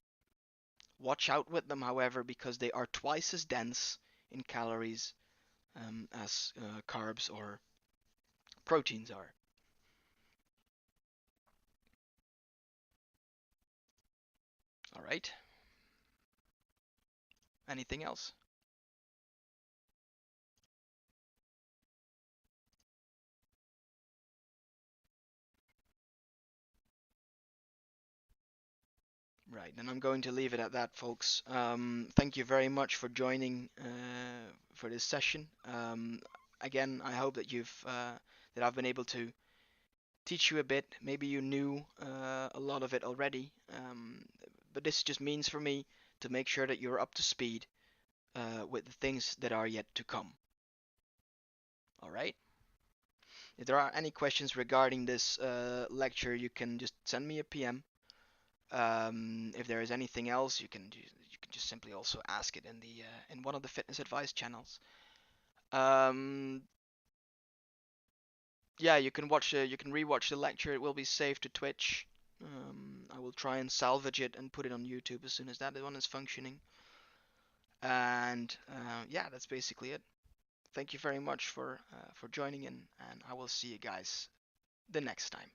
Watch out with them, however, because they are twice as dense in calories as carbs or proteins are. All right. Anything else? Right, then I'm going to leave it at that, folks. Thank you very much for joining for this session. Again, I hope that that I've been able to teach you a bit. Maybe you knew a lot of it already, but this just means for me to make sure that you're up to speed with the things that are yet to come. All right. If there are any questions regarding this lecture, you can just send me a PM. If there is anything else, you can just simply also ask it in the in one of the fitness advice channels. Um, yeah, you can rewatch the lecture. It will be saved to Twitch. I will try and salvage it and put it on YouTube as soon as that one is functioning. And yeah, that's basically it. Thank you very much for joining in, and I will see you guys the next time.